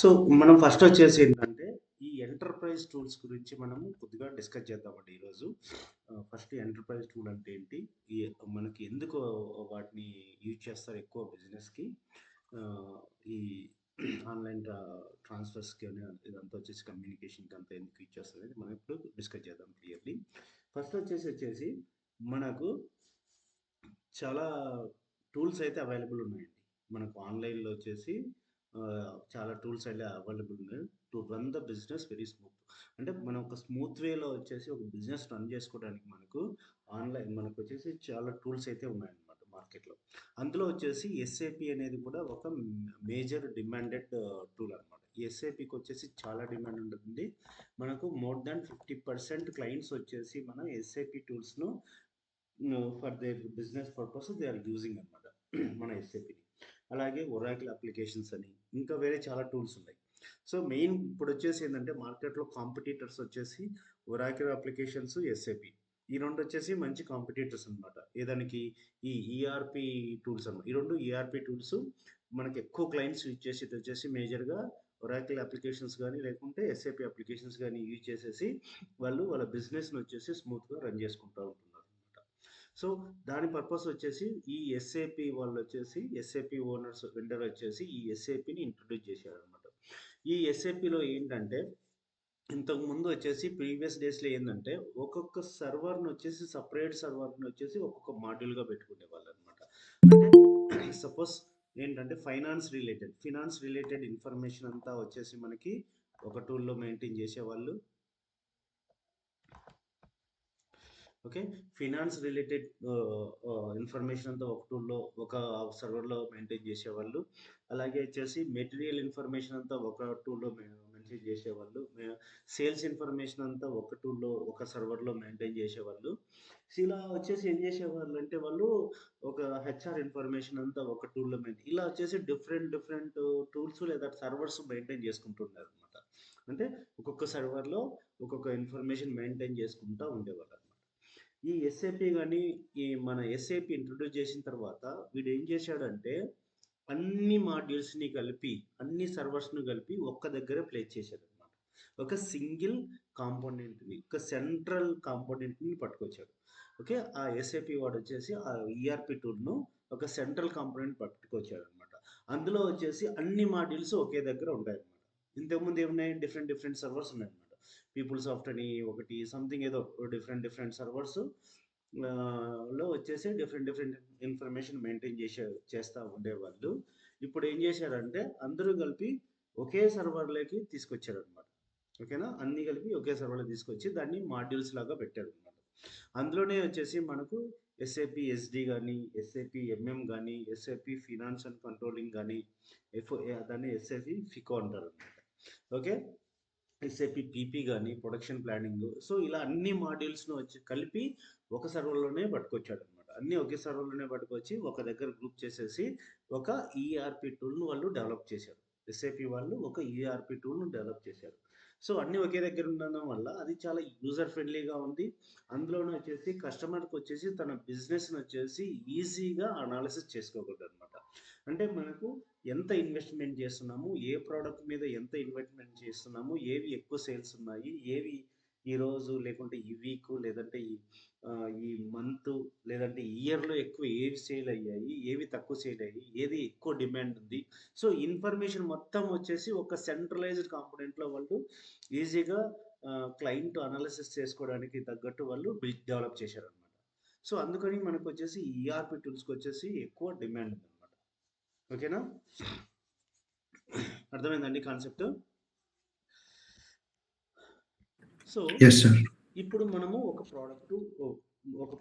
So, మనం first వచ్చేసి ఏంటంటే, ఈ ఎంటర్‌ప్రైజ్ టూల్స్ గురించి మనము కొద్దిగా డిస్కస్ చేద్దామండి ఈరోజు. ఫస్ట్ ఎంటర్‌ప్రైజ్ టూల్ అంటే ఏంటి? ఈ మనకి ఎందుకు వాటిని యూజ్ చేస్తారు ఎక్కువ బిజినెస్‌కి? ఈ ఆన్‌లైన్ ట్రాన్స్‌ఫర్స్‌కి అని ఇదంతా వచ్చేసి కమ్యూనికేషన్‌కి అంతా ఎందుకు యూజ్ చేస్తారనేది మనం ఇప్పుడు డిస్కస్ చేద్దాం క్లియర్‌లీ. ఫస్ట్ వచ్చేసి మనకు చాలా టూల్స్ అయితే అవైలబుల్ ఉన్నాయండి. మనకు ఆన్‌లైన్‌లో వచ్చేసి చాలా టూల్స్ అయితే అవైలబుల్ ఉన్నాయి. To run the business very smooth. అంటే మనం ఒక స్మూత్ వేలో వచ్చేసి ఒక బిజినెస్ రన్ చేసుకోవడానికి మనకొచ్చేసి చాలా టూల్స్ అయితే ఉన్నాయన్నమాట మార్కెట్‌లో. అందులో వచ్చేసి ఎస్ఏపి అనేది కూడా ఒక మేజర్ డిమాండెడ్ టూల్ అన్నమాట. ఈ ఎస్ఏపికి వచ్చేసి చాలా డిమాండ్ ఉంటుంది. మనకు మోర్ దాన్ 50% క్లయింట్స్ వచ్చేసి మన ఎస్ఏపి టూల్స్‌ను for their business purpose they are using అనమాట మన ఎస్ఏపిని. అలాగే ఒరాకిల్ అప్లికేషన్స్ అని ఇంకా వేరే చాలా టూల్స్ ఉన్నాయి. సో మెయిన్ ఇప్పుడు వచ్చేసి ఏంటంటే మార్కెట్లో కాంపిటీటర్స్ వచ్చేసి ఒరాకిల్ అప్లికేషన్స్, ఎస్ఏపి. ఈ రెండు వచ్చేసి మంచి కాంపిటీటర్స్ అనమాట. ఏదానికి ఈ ఈఆర్పి టూల్స్ అన్నమాట. ఈ రెండు ఈఆర్పి టూల్స్ మనకి ఎక్కువ క్లయింట్స్ యూజ్ చేసేది వచ్చేసి మేజర్గా ఒరాకిల్ అప్లికేషన్స్ కానీ లేకుంటే ఎస్ఏపి అప్లికేషన్స్ కానీ యూజ్ చేసేసి వాళ్ళు వాళ్ళ బిజినెస్ని వచ్చేసి స్మూత్గా రన్ చేసుకుంటూ ఉంటున్నారు అనమాట. సో దాని పర్పస్ వచ్చేసి ఈ ఎస్ఏపి వాళ్ళు వచ్చేసి ఎస్ఏపి ఓనర్స్ వెండర్ వచ్చేసి ఈ ఎస్ఏపిని ఇంట్రొడ్యూస్ చేశారనమాట. ఈ ఎస్ఏపిలో ఏంటంటే ఇంతకు ముందు వచ్చేసి ప్రీవియస్ డేస్లో ఏంటంటే ఒక్కొక్క సర్వర్ని వచ్చేసి సపరేట్ సర్వర్ని వచ్చేసి ఒక్కొక్క మాడ్యూల్గా పెట్టుకునే వాళ్ళు అనమాట. అంటే సపోజ్ ఏంటంటే ఫినాన్స్ రిలేటెడ్ ఇన్ఫర్మేషన్ అంతా వచ్చేసి మనకి ఒక టూల్లో మెయింటైన్ చేసేవాళ్ళు. ఓకే, ఫినాన్స్ రిలేటెడ్ ఇన్ఫర్మేషన్ అంతా ఒక టూల్లో ఒక సర్వర్లో మెయింటైన్ చేసేవాళ్ళు. అలాగే వచ్చేసి మెటీరియల్ ఇన్ఫర్మేషన్ అంతా ఒక టూల్లో మెయింటైన్ చేసేవాళ్ళు. సేల్స్ ఇన్ఫర్మేషన్ అంతా ఒక టూల్లో ఒక సర్వర్లో మెయింటైన్ చేసేవాళ్ళు. ఇలా వచ్చేసి ఏం చేసేవాళ్ళు అంటే వాళ్ళు ఒక హెచ్ఆర్ ఇన్ఫర్మేషన్ అంతా ఒక టూల్లో మెయింటైన్, ఇలా వచ్చేసి డిఫరెంట్ డిఫరెంట్ టూల్స్ లేదా సర్వర్స్ మెయింటైన్ చేసుకుంటున్నారు అనమాట. అంటే ఒక్కొక్క సర్వర్లో ఒక్కొక్క ఇన్ఫర్మేషన్ మెయింటైన్ చేసుకుంటూ ఉండేవాళ్ళు. ఈ ఎస్ఏపి గాని, ఈ మన ఎస్ఏపి ఇంట్రొడ్యూస్ చేసిన తర్వాత వీడు ఏం చేశాడంటే, అన్ని మాడ్యూల్స్‌ని కలిపి, అన్ని సర్వర్స్‌ని కలిపి ఒక్క దగ్గర ప్లేస్ చేశాడనమాట. ఒక సింగిల్ కాంపోనెంట్‌ని, ఒక సెంట్రల్ కాంపోనెంట్‌ని పట్టుకొచ్చాడు. ఓకే. ఆ ఎస్ఏపి వాడొచ్చేసి ఆ ఈఆర్‌పి టూల్‌ను ఒక సెంట్రల్ కాంపోనెంట్ పట్టుకొచ్చాడనమాట. అందులో వచ్చేసి అన్ని మాడ్యూల్స్ ఒకే దగ్గర ఉంటాయన్నమాట. ఇంతకుముందు ఏమున్నాయి? డిఫరెంట్ డిఫరెంట్ సర్వర్స్ ఉన్నాయన్నమాట. పీపుల్ సాఫ్ట్ అని ఒకటి సంథింగ్ ఏదో డిఫరెంట్ డిఫరెంట్ సర్వర్స్ లో వచ్చేసి డిఫరెంట్ డిఫరెంట్ ఇన్ఫర్మేషన్ మెయింటైన్ చేస్తూ ఉండేవాళ్ళు. ఇప్పుడు ఏం చేశారంటే అందరూ కలిపి ఒకే సర్వర్లోకి తీసుకొచ్చారనమాట. ఓకేనా, అన్ని కలిపి ఒకే సర్వర్లో తీసుకొచ్చి దాన్ని మాడ్యూల్స్ లాగా పెట్టారు అనమాట. అందులోనే వచ్చేసి మనకు ఎస్ఏపి ఎస్డి కానీ, ఎస్ఏపి ఎంఎం కానీ, ఎస్ఏపి ఫినాన్స్ అండ్ కంట్రోలింగ్ కానీ, దాన్ని ఎస్ఏపి ఫికో అంటారు అనమాట. ఓకే, ఎస్ఏపి పీపీ కానీ, ప్రొడక్షన్ ప్లానింగ్. సో ఇలా అన్ని మాడ్యూల్స్ను వచ్చి కలిపి ఒక సర్వర్లోనే పట్టుకొచ్చాడనమాట. అన్నీ ఒకే సర్వర్లోనే పట్టుకొచ్చి ఒక దగ్గర గ్రూప్ చేసేసి ఒక ఈఆర్పి టూల్ను వాళ్ళు డెవలప్ చేశారు. ఎస్ఏపి వాళ్ళు ఒక ఈఆర్పి టూల్ను డెవలప్ చేశారు. సో అన్నీ ఒకే దగ్గర ఉండడం వల్ల అది చాలా యూజర్ ఫ్రెండ్లీగా ఉంది. అందులోనే వచ్చేసి కస్టమర్కి వచ్చేసి తన బిజినెస్ని వచ్చేసి ఈజీగా అనాలిసిస్ చేసుకోగలరు అనమాట. అంటే మనకు ఎంత ఇన్వెస్ట్మెంట్ చేస్తున్నాము, ఏ ప్రోడక్ట్ మీద ఎంత ఇన్వెస్ట్మెంట్ చేస్తున్నాము, ఏవి ఎక్కువ సేల్స్ ఉన్నాయి, ఏవి ఈరోజు లేకుంటే ఈ వీక్ లేదంటే ఈ మంత్ లేదంటే ఈ ఇయర్లో ఎక్కువ ఏవి సేల్ అయ్యాయి, ఏవి తక్కువ సేల్ అయ్యాయి, ఏది ఎక్కువ డిమాండ్ ఉంది. సో ఇన్ఫర్మేషన్ మొత్తం వచ్చేసి ఒక సెంట్రలైజ్డ్ కాంపోనెంట్లో వాళ్ళు ఈజీగా క్లయింట్ అనాలిసిస్ చేసుకోవడానికి తగ్గట్టు వాళ్ళు డెవలప్ చేశారనమాట. సో అందుకని మనకు వచ్చేసి ఈఆర్పి టూల్స్కి వచ్చేసి ఎక్కువ డిమాండ్ ఉంది. ఓకేనా, అర్థమైందండి కాన్సెప్ట్? So yes sir. ఇప్పుడు మనము ఒక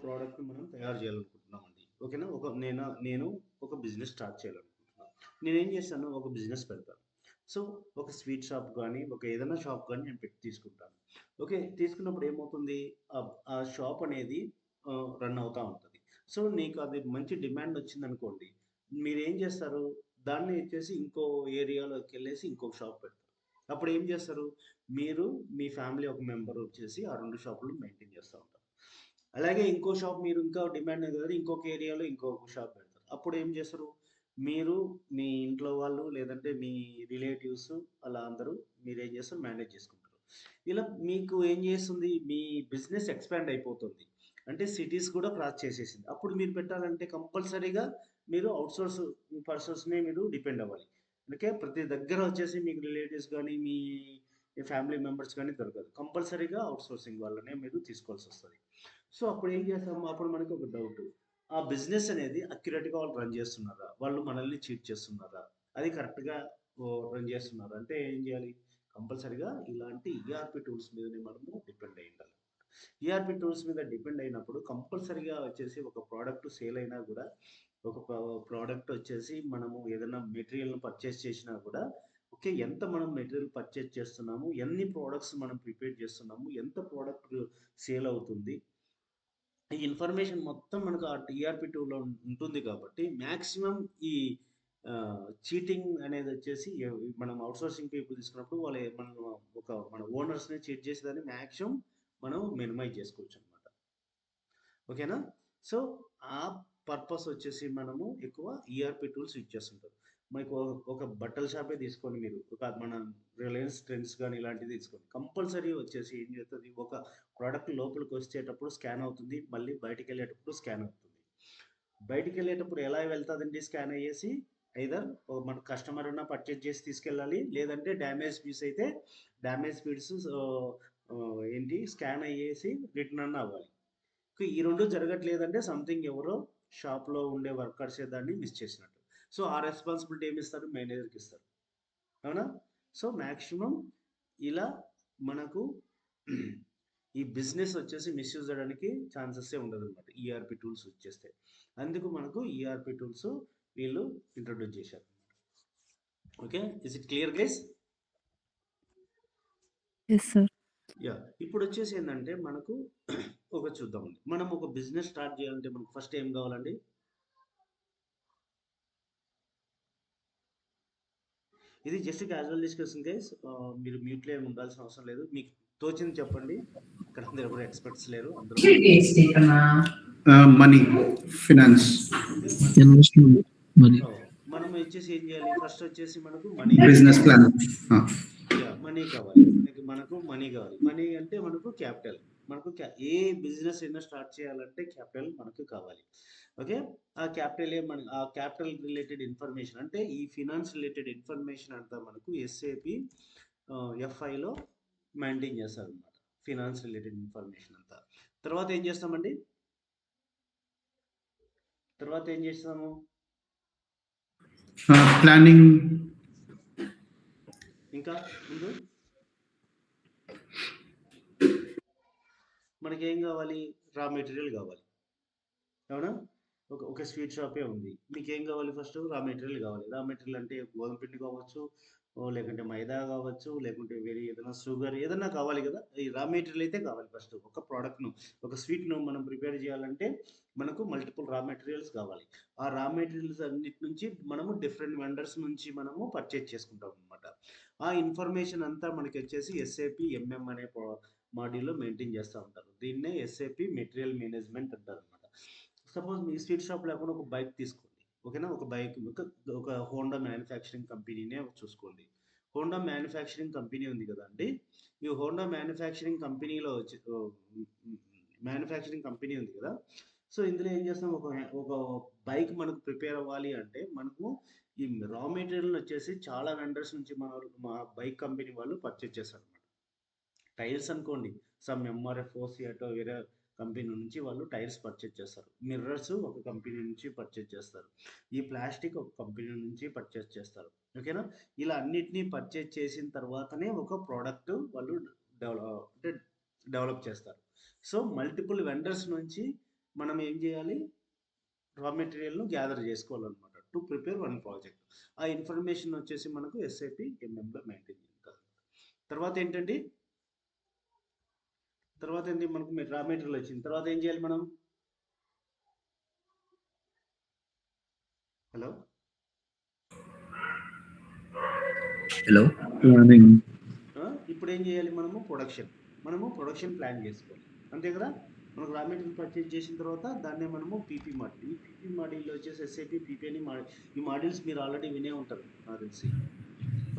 ప్రోడక్ట్ మనం తయారు చేయాలనుకుంటున్నామండి. ఓకేనా, నేను ఒక బిజినెస్ స్టార్ట్ చేయాలనుకుంటున్నాను. నేనేం చేస్తాను, ఒక బిజినెస్ పెడతాను. సో ఒక స్వీట్ షాప్ కానీ ఒక ఏదైనా షాప్ కానీ నేను పెట్టి తీసుకుంటాను. ఓకే, తీసుకున్నప్పుడు ఏమవుతుంది, ఆ షాప్ అనేది రన్ అవుతూ ఉంటుంది. సో నీకు అది మంచి డిమాండ్ వచ్చిందనుకోండి, మీరేం చేస్తారు, దాన్ని వచ్చేసి ఇంకో ఏరియాలోకి వెళ్ళేసి ఇంకొక షాప్ పెడతారు. అప్పుడు ఏం చేస్తారు, మీరు మీ ఫ్యామిలీ ఒక మెంబర్ వచ్చేసి ఆ 2 షాపులు మెయింటైన్ చేస్తూ ఉంటారు. అలాగే ఇంకో షాప్ మీరు ఇంకా డిమాండ్ కదా ఇంకొక ఏరియాలో ఇంకొక షాప్ పెడతారు. అప్పుడు ఏం చేస్తారు, మీరు, మీ ఇంట్లో వాళ్ళు లేదంటే మీ రిలేటివ్స్ అలా అందరూ మీరేం చేస్తారు మేనేజ్ చేసుకుంటారు. ఇలా మీకు ఏం చేస్తుంది మీ బిజినెస్ ఎక్స్‌పాండ్ అయిపోతుంది. అంటే సిటీస్ కూడా క్రాస్ చేసేసింది. అప్పుడు మీరు పెట్టాలంటే కంపల్సరీగా మీరు ఔట్‌సోర్స్ పర్సన్స్‌నే మీరు డిపెండ్ అవ్వాలి. అందుకే ప్రతి దగ్గర వచ్చేసి మీకు రిలేటివ్స్ గాని, మీ ఫ్యామిలీ మెంబర్స్ గాని దొరకదు. కంపల్సరీగా ఔట్‌సోర్సింగ్ వాళ్ళనే మీరు తీసుకోవాల్సొస్తది. సో, అప్పుడు ఏం చేస్తాము? అప్పుడు మనకు ఒక డౌట్. ఆ బిజినెస్ అనేది అక్యురేట్‌గా వాళ్ళు రన్ చేస్తున్నారా? వాళ్ళు మనల్ని చీట్ చేస్తున్నారా? అది కరెక్ట్‌గా రన్ చేస్తున్నారా? అంటే ఏం చేయాలి? కంపల్సరీగా ఇలాంటి ఈఆర్‌పీ టూల్స్ మీదనే మనము డిపెండ్ అయ్యి ఉండాలి. ఈఆర్‌పీ టూల్స్ మీద డిపెండ్ అయినప్పుడు కంపల్సరీగా వచ్చేసి ఒక ప్రోడక్ట్ సేల్ అయినా కూడా ఒక ప్రోడక్ట్ వచ్చేసి మనము ఏదైనా మెటీరియల్‌ని పర్చేస్ చేసినా కూడా ఓకే. ఎంత మనం మెటీరియల్ పర్చేస్ చేస్తున్నాము? ఎన్ని ప్రొడక్ట్స్ మనం ప్రిపేర్ చేస్తున్నాము? ఎంత ప్రొడక్ట్ సేల్ అవుతుంది? ఈ ఇన్ఫర్మేషన్ మొత్తం మనకు ఆ టీఆర్‌పీ టూల్‌లో ఉంటుంది కాబట్టి మాక్సిమం ఈ చీటింగ్ అనేదొచ్చేసి మనం ఔట్‌సోర్సింగ్ పీపుల్ తీసుకున్నప్పుడు మనం మన ఓనర్స్‌ని చీట్ చేసేదాన్ని మాక్సిమం మనం మినిమైజ్ చేసుకోవచ్చనమాట. ఓకేనా? సో, ఆ పర్పస్ వచ్చేసి మనము ఎక్కువ ఈఆర్‌పీ టూల్స్ యూజ్ చేస్తుంటాం. మీకు ఒక బట్టల షాపే తీసుకోండి మీరు. మన రిలయన్స్ ట్రెండ్స్ గాని ఇలాంటివి తీసుకోండి. కంపల్సరీ వచ్చేసి ఏం చేస్తది, ఒక ప్రొడక్ట్ లోపలికొచ్చేటప్పుడు స్కాన్ అవుతుంది. మళ్ళీ బయటికెళ్ళేటప్పుడు స్కాన్ అవుతుంది. బయటికెళ్ళేటప్పుడు ఎలా వెళ్తదండి స్కాన్ అయ్యేసి? ఐదర్ మన కస్టమర్ అన్నా పర్చేజ్ చేసి తీసుకెళ్ళాలి. లేదంటే డ్యామేజ్ పీస్ అయితే డ్యామేజ్ పీస్ ఏంటి స్కాన్ అయ్యేసి రిటర్న్ అన్నా అవ్వాలి. ఈ 2 జరగట్లేదంటే సంథింగ్ ఎవరో షాప్‌లో ఉండే వర్కర్సే దాన్ని మిస్ చేసినట్టు. సో, ఆ రెస్పాన్సిబిలిటీ ఏమిస్తారు? మేనేజర్‌కిస్తారు. అవునా? సో, మాక్సిమం ఇలా మనకు ఈ బిజినెస్ వచ్చేసి మిస్‌యూజ్ అవ్వడానికి ఛాన్సెసే ఉండదనమాట. ఈఆర్‌పీ టూల్స్ యూజ్ చేస్తే. అందుకు మనకు ఈఆర్‌పీ టూల్స్ వీళ్ళు ఇంట్రొడ్యూస్ చేశారు. Okay. Is it clear guys? Yes sir. Yah! ఇప్పుడొచ్చేసి ఏందంటే మనకు ఒకటి చూద్దామండి. మనం ఒక బిజినెస్ స్టార్ట్ చేయాలంటే మనకు ఫస్ట్ ఏం కావాలండి? ఇది జస్ట్ క్యాజువల్ డిస్కషన్ గైస్. మీరు మ్యూట్‌లో ఏమి ఉండాల్సిన అవసరం లేదు. మీకు తోచింది చెప్పండి. ఇక్కడ అందరూ ఎవరు ఎక్స్‌పర్ట్స్ లేరు. అందరూ money, finance, okay. Investment money. మనం వచ్చేసి ఏం చేయాలి? ఫస్ట్ వచ్చేసి మనకు మనీ కావాలి. Business plan. యాహ్! మనీ కావాలి. మనకు మనీ కావాలి. మనీ అంటే మనకు క్యాపిటల్. మనకు ఏ బిజినెస్ అయినా స్టార్ట్ చేయాలంటే క్యాపిటల్ మనకు కావాలి. ఓకే. ఆ క్యాపిటల్ రిలేటెడ్ ఇన్ఫర్మేషన్ అంటే ఈ ఫినాన్స్ రిలేటెడ్ ఇన్ఫర్మేషన్ అంతా మనకు ఎస్ఏపి ఎఫ్ఐలో మెయింటైన్ చేస్తారనమాట. ఫినాన్స్ రిలేటెడ్ ఇన్ఫర్మేషన్ అంతా. తర్వాత ఏం చేస్తామండి? తర్వాత ఏం చేస్తాము? ప్లానింగ్. ఇంకా ముందు మనకేం కావాలి? రా మెటీరియల్ కావాలి. అవునా? ఒక స్వీట్ షాపే ఉంది. మీకేం కావాలి ఫస్ట్? రా మెటీరియల్ కావాలి. రా మెటీరియల్ అంటే గోధుమ పిండి కావచ్చు, లేకుంటే మైదా కావచ్చు, లేకుంటే వేరే ఏదైనా షుగర్ ఏదన్నా కావాలి కదా! ఈ రా మెటీరియల్ అయితే కావాలి ఫస్ట్. ఒక ప్రొడక్ట్‌ను, ఒక స్వీట్‌ను మనం ప్రిపేర్ చేయాలంటే మనకు మల్టిపుల్ రా మెటీరియల్స్ కావాలి. ఆ రా మెటీరియల్స్ అన్నిటి నుంచి మనము డిఫరెంట్ వెండర్స్ నుంచి మనము పర్చేజ్ చేసుకుంటాం అన్నమాట. ఆ ఇన్ఫర్మేషన్ అంతా మనకొచ్చేసి ఎస్ఏపి ఎంఎం అనే మాడ్యూల్‌లో మెయింటైన్ చేస్తా ఉంటారు. దీన్నే ఎస్ఏపి మెటీరియల్ మేనేజ్మెంట్ అంటారన్నమాట. సపోజ్ మీ స్వీట్ షాప్ లేకుండా ఒక బైక్ తీసుకోండి. ఓకేనా? ఒక హోండా మ్యానుఫ్యాక్చరింగ్ కంపెనీనే చూసుకోండి. హోండా మ్యానుఫ్యాక్చరింగ్ కంపెనీ ఉంది కదండీ! ఈ హోండా మ్యానుఫ్యాక్చరింగ్ కంపెనీలో మ్యానుఫ్యాక్చరింగ్ కంపెనీ ఉంది కదా! సో, ఇందులో ఏం చేస్తాం ఒక బైక్ మనకు ప్రిపేర్ అవ్వాలి అంటే మనము ఈ రా మెటీరియల్‌ని వచ్చేసి చాలా వెండర్స్ నుంచి మా బైక్ కంపెనీ వాళ్ళు పర్చేజ్ చేస్తారన్నమాట. టైల్స్ అనుకోండి. సమ్ ఎంఆర్ఎఫ్, సియాటో వేరే కంపెనీ నుంచి వాళ్ళు టైల్స్ పర్చేజ్ చేస్తారు. మిర్రర్స్ ఒక కంపెనీ నుంచి పర్చేజ్ చేస్తారు. ఈ ప్లాస్టిక్ ఒక కంపెనీ నుంచి పర్చేజ్ చేస్తారు. ఓకేనా? ఇలా అన్నిటిని పర్చేజ్ చేసిన తర్వాతనే ఒక ప్రోడక్ట్ వాళ్ళు అంటే డెవలప్ చేస్తారు. సో, మల్టిపుల్ వెండర్స్ నుంచి మనం ఏం చేయాలి? రా మెటీరియల్‌ను గ్యాదర్ చేసుకోవాలన్నమాట. To prepare one project. ఆ ఇన్ఫర్మేషన్ వచ్చేసి మనకు ఎస్ఏపి ఎంఎంలో మెయింటైన్ చేస్తారు. తర్వాత ఏంటండి? తర్వాత ఏంటి మనకు రా మెటీరియల్ వచ్చింది. తర్వాత ఏం చేయాలి మనం? హలో! హలో. ప్లానింగ్. ఇప్పుడు ఏం చేయాలి మనము? ప్రొడక్షన్. మనము ప్రొడక్షన్ ప్లాన్ చేసుకోవాలి. అంతే కదా? మనకు రా మెటీరియల్ పర్చేజ్ చేసిన తర్వాత దాన్నే మనము పీపీ మాడ్యూల్. ఈ పీపీ మాడ్యూల్లో వచ్చేసి ఎస్ఏపి పీపీ అని ఈ మాడ్యూల్స్ మీరు ఆల్రెడీ వినే ఉంటారు నాకు తెలిసి.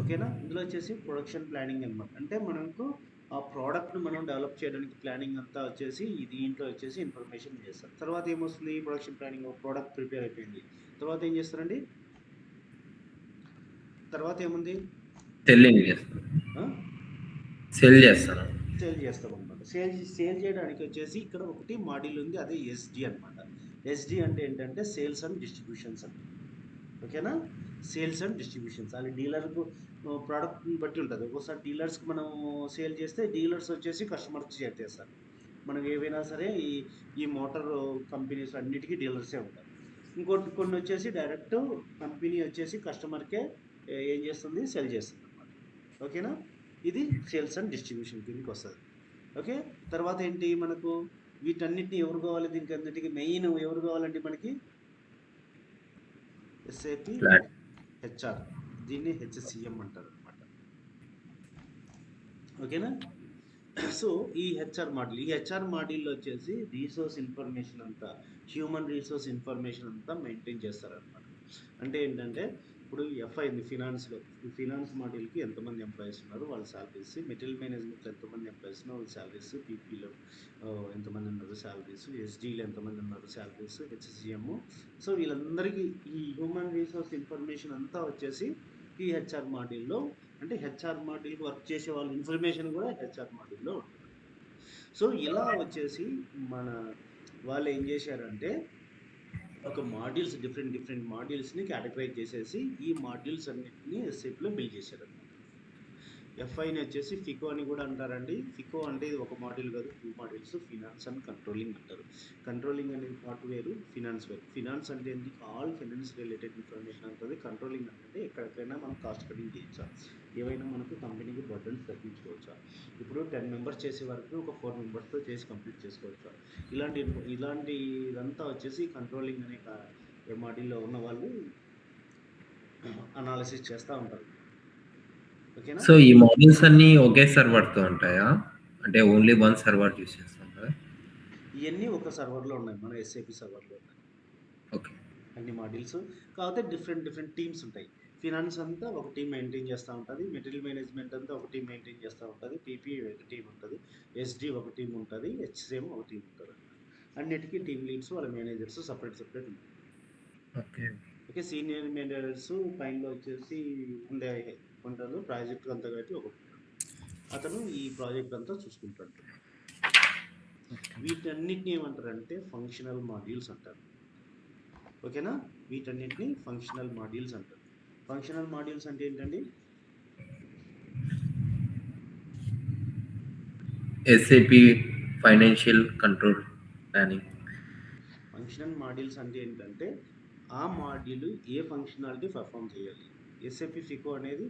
ఓకేనా? ఇందులో వచ్చేసి ప్రొడక్షన్ ప్లానింగ్ అనమాట. అంటే మనకు ఆ ప్రోడక్ట్‌ను మనం డెవలప్ చేయడానికి ప్లానింగ్ అంతా వచ్చేసి దీంట్లో వచ్చేసి ఇన్ఫర్మేషన్ చేస్తారు. తర్వాత ఏమొస్తుంది ప్రొడక్షన్ ప్లానింగ్ ప్రోడక్ట్ ప్రిపేర్ అయిపోయింది. తర్వాత ఏం చేస్తారండి? తర్వాత ఏముంది? సెల్లింగ్ చేస్తాను, ఆ? సెల్ చేస్తాను. సేల్ చేస్తామన్నమాట. సేల్ చేయడానికి వచ్చేసి ఇక్కడ ఒకటి మాడ్యూల్ ఉంది, అదే ఎస్డి అనమాట. ఎస్డి అంటే ఏంటంటే సేల్స్ అండ్ డిస్ట్రిబ్యూషన్స్ అండి. ఓకేనా? సేల్స్ అండ్ డిస్ట్రిబ్యూషన్స్ అది డీలర్కు ప్రోడక్ట్ని బట్టి ఉంటుంది. ఒక్కోసారి డీలర్స్కి మనం సేల్ చేస్తే డీలర్స్ వచ్చేసి కస్టమర్కి షేర్ చేస్తారు. మనం ఏవైనా సరే ఈ మోటార్ కంపెనీస్ అన్నిటికీ డీలర్సే ఉంటారు. కొన్ని వచ్చేసి డైరెక్ట్ కంపెనీ వచ్చేసి కస్టమర్కే ఏం చేస్తుంది, సెల్ చేస్తుంది అనమాట. ఓకేనా? ఇది సేల్స్ అండ్ డిస్ట్రిబ్యూషన్ కిందకి వస్తుంది. ఓకే. తర్వాత ఏంటి మనకు వీటన్నిటిని ఎవరు కావాలి, దీనికి అన్నిటికీ మెయిన్ ఎవరు కావాలంటే మనకి ఎస్ఏపి ఫ్లాట్ హెచ్ఆర్, దీన్ని హెచ్సిఎం అంటారు అనమాట. ఓకేనా? సో ఈ హెచ్ఆర్ మాడ్యూల్లో వచ్చేసి రీసోర్స్ ఇన్ఫర్మేషన్ అంతా, హ్యూమన్ రీసోర్స్ ఇన్ఫర్మేషన్ అంతా మెయింటైన్ చేస్తారనమాట. అంటే ఏంటంటే ఇప్పుడు ఎఫ్ఐ ఉంది ఫినాన్స్లో, ఈ ఫినాన్స్ మాడ్యూల్కి ఎంతమంది ఎంప్లాయీస్ ఉన్నారు వాళ్ళ శాలరీస్, మెటీరియల్ మేనేజ్మెంట్లో ఎంతమంది ఎంప్లాయీస్ ఉన్నారు వాళ్ళ శాలరీస్, పీపీలో ఎంతమంది ఉన్నారు శాలరీస్, ఎస్డీలో ఎంతమంది ఉన్నారు శాలరీస్, హెచ్సిఎం. సో వీళ్ళందరికీ ఈ హ్యూమన్ రీసోర్స్ ఇన్ఫర్మేషన్ అంతా వచ్చేసి ఈ హెచ్ఆర్ మాడ్యూల్లో, అంటే హెచ్ఆర్ మాడ్యూల్కి వర్క్ చేసే వాళ్ళ ఇన్ఫర్మేషన్ కూడా హెచ్ఆర్ మాడ్యూల్లో ఉంటుంది. సో ఇలా వచ్చేసి మన వాళ్ళు ఏం చేశారంటే ఒక మాడ్యూల్స్ డిఫరెంట్ మాడ్యూల్స్ని కేటగరైజ్ చేసేసి ఈ మాడ్యూల్స్ అన్నింటినీ ఎస్ఏపిలో బిల్డ్ చేశారనమాట. ఎఫ్ఐని వచ్చేసి ఫికో అని కూడా అంటారండి. ఫికో అంటే ఇది ఒక మాడ్యూల్ కాదు, 2 మాడ్యూల్స్, ఫినాన్స్ అండ్ కంట్రోలింగ్ అంటారు. కంట్రోలింగ్ అనేది పార్ట్ వేరు, ఫినాన్స్ వేరు. ఫినాన్స్ అంటే ఏంటి, ఆల్ ఫినాన్స్ రిలేటెడ్ ఇన్ఫర్మేషన్ ఉంటుంది. కంట్రోలింగ్ అంటే ఎక్కడికైనా మనం కాస్ట్ కటింగ్ చేయొచ్చా, ఏవైనా మనకు కంపెనీకి బర్డన్స్ తగ్గించుకోవచ్చా, ఇప్పుడు 10 మెంబర్స్ చేసే వరకు ఒక 4 మెంబర్స్తో చేసి కంప్లీట్ చేసుకోవచ్చా, ఇలాంటి ఇదంతా వచ్చేసి కంట్రోలింగ్ అనే మాడ్యూల్లో ఉన్న వాళ్ళు అనాలిసిస్ చేస్తూ ఉంటారు. ఓకేనా? సో ఈ మాడ్యూల్స్ అన్ని ఒకే సర్వర్తో ఉంటాయా, అంటే ఓన్లీ వన్ సర్వర్ యూస్ చేస్తాం కదా? ఇవన్నీ ఒక సర్వర్లో ఉన్నాయి, మన ఎస్ఏపి సర్వర్లో ఉన్నాయి ఓకే. అన్ని మాడ్యూల్స్. కాకపోతే డిఫరెంట్ టీమ్స్ ఉంటాయి. ఫినాన్స్ అంతా ఒక టీం మెయింటైన్ చేస్తూ ఉంటుంది, మెటీరియల్ మేనేజ్మెంట్ అంతా ఒక టీం మెయింటైన్ చేస్తూ ఉంటుంది, పీపీ ఒక టీం ఉంటుంది, ఎస్డి ఒక టీం ఉంటుంది, హెచ్సిఎం ఒక టీం ఉంటుంది. అన్నిటికీ టీమ్ లీడ్స్ వాళ్ళ మేనేజర్స్ సపరేట్ ఉంటారు. ఓకే. ఓకే. సీనియర్ మేనేజర్స్ పైన వచ్చేసి ఉంటారు, ప్రాజెక్ట్ అంతా కాబట్టి ఒక అతను ఈ ప్రాజెక్ట్ అంతా చూసుకుంటాడు. వీటన్నిటిని ఏమంటారంటే ఫంక్షనల్ మాడ్యూల్స్ అంటారు. ఓకేనా? వీటన్నిటిని ఫంక్షనల్ మాడ్యూల్స్ అంటారు. ఫంక్షనల్ మాడ్యూల్స్ అంటే ఏంటండి? SAP financial control planning. Functional modules అంటే ఏంటంటే ఆ మాడ్యూల్ ఏ ఫంక్షనాలిటీ పర్ఫామ్ చేయాలి. ఎస్ఏపి ఫికో అనేది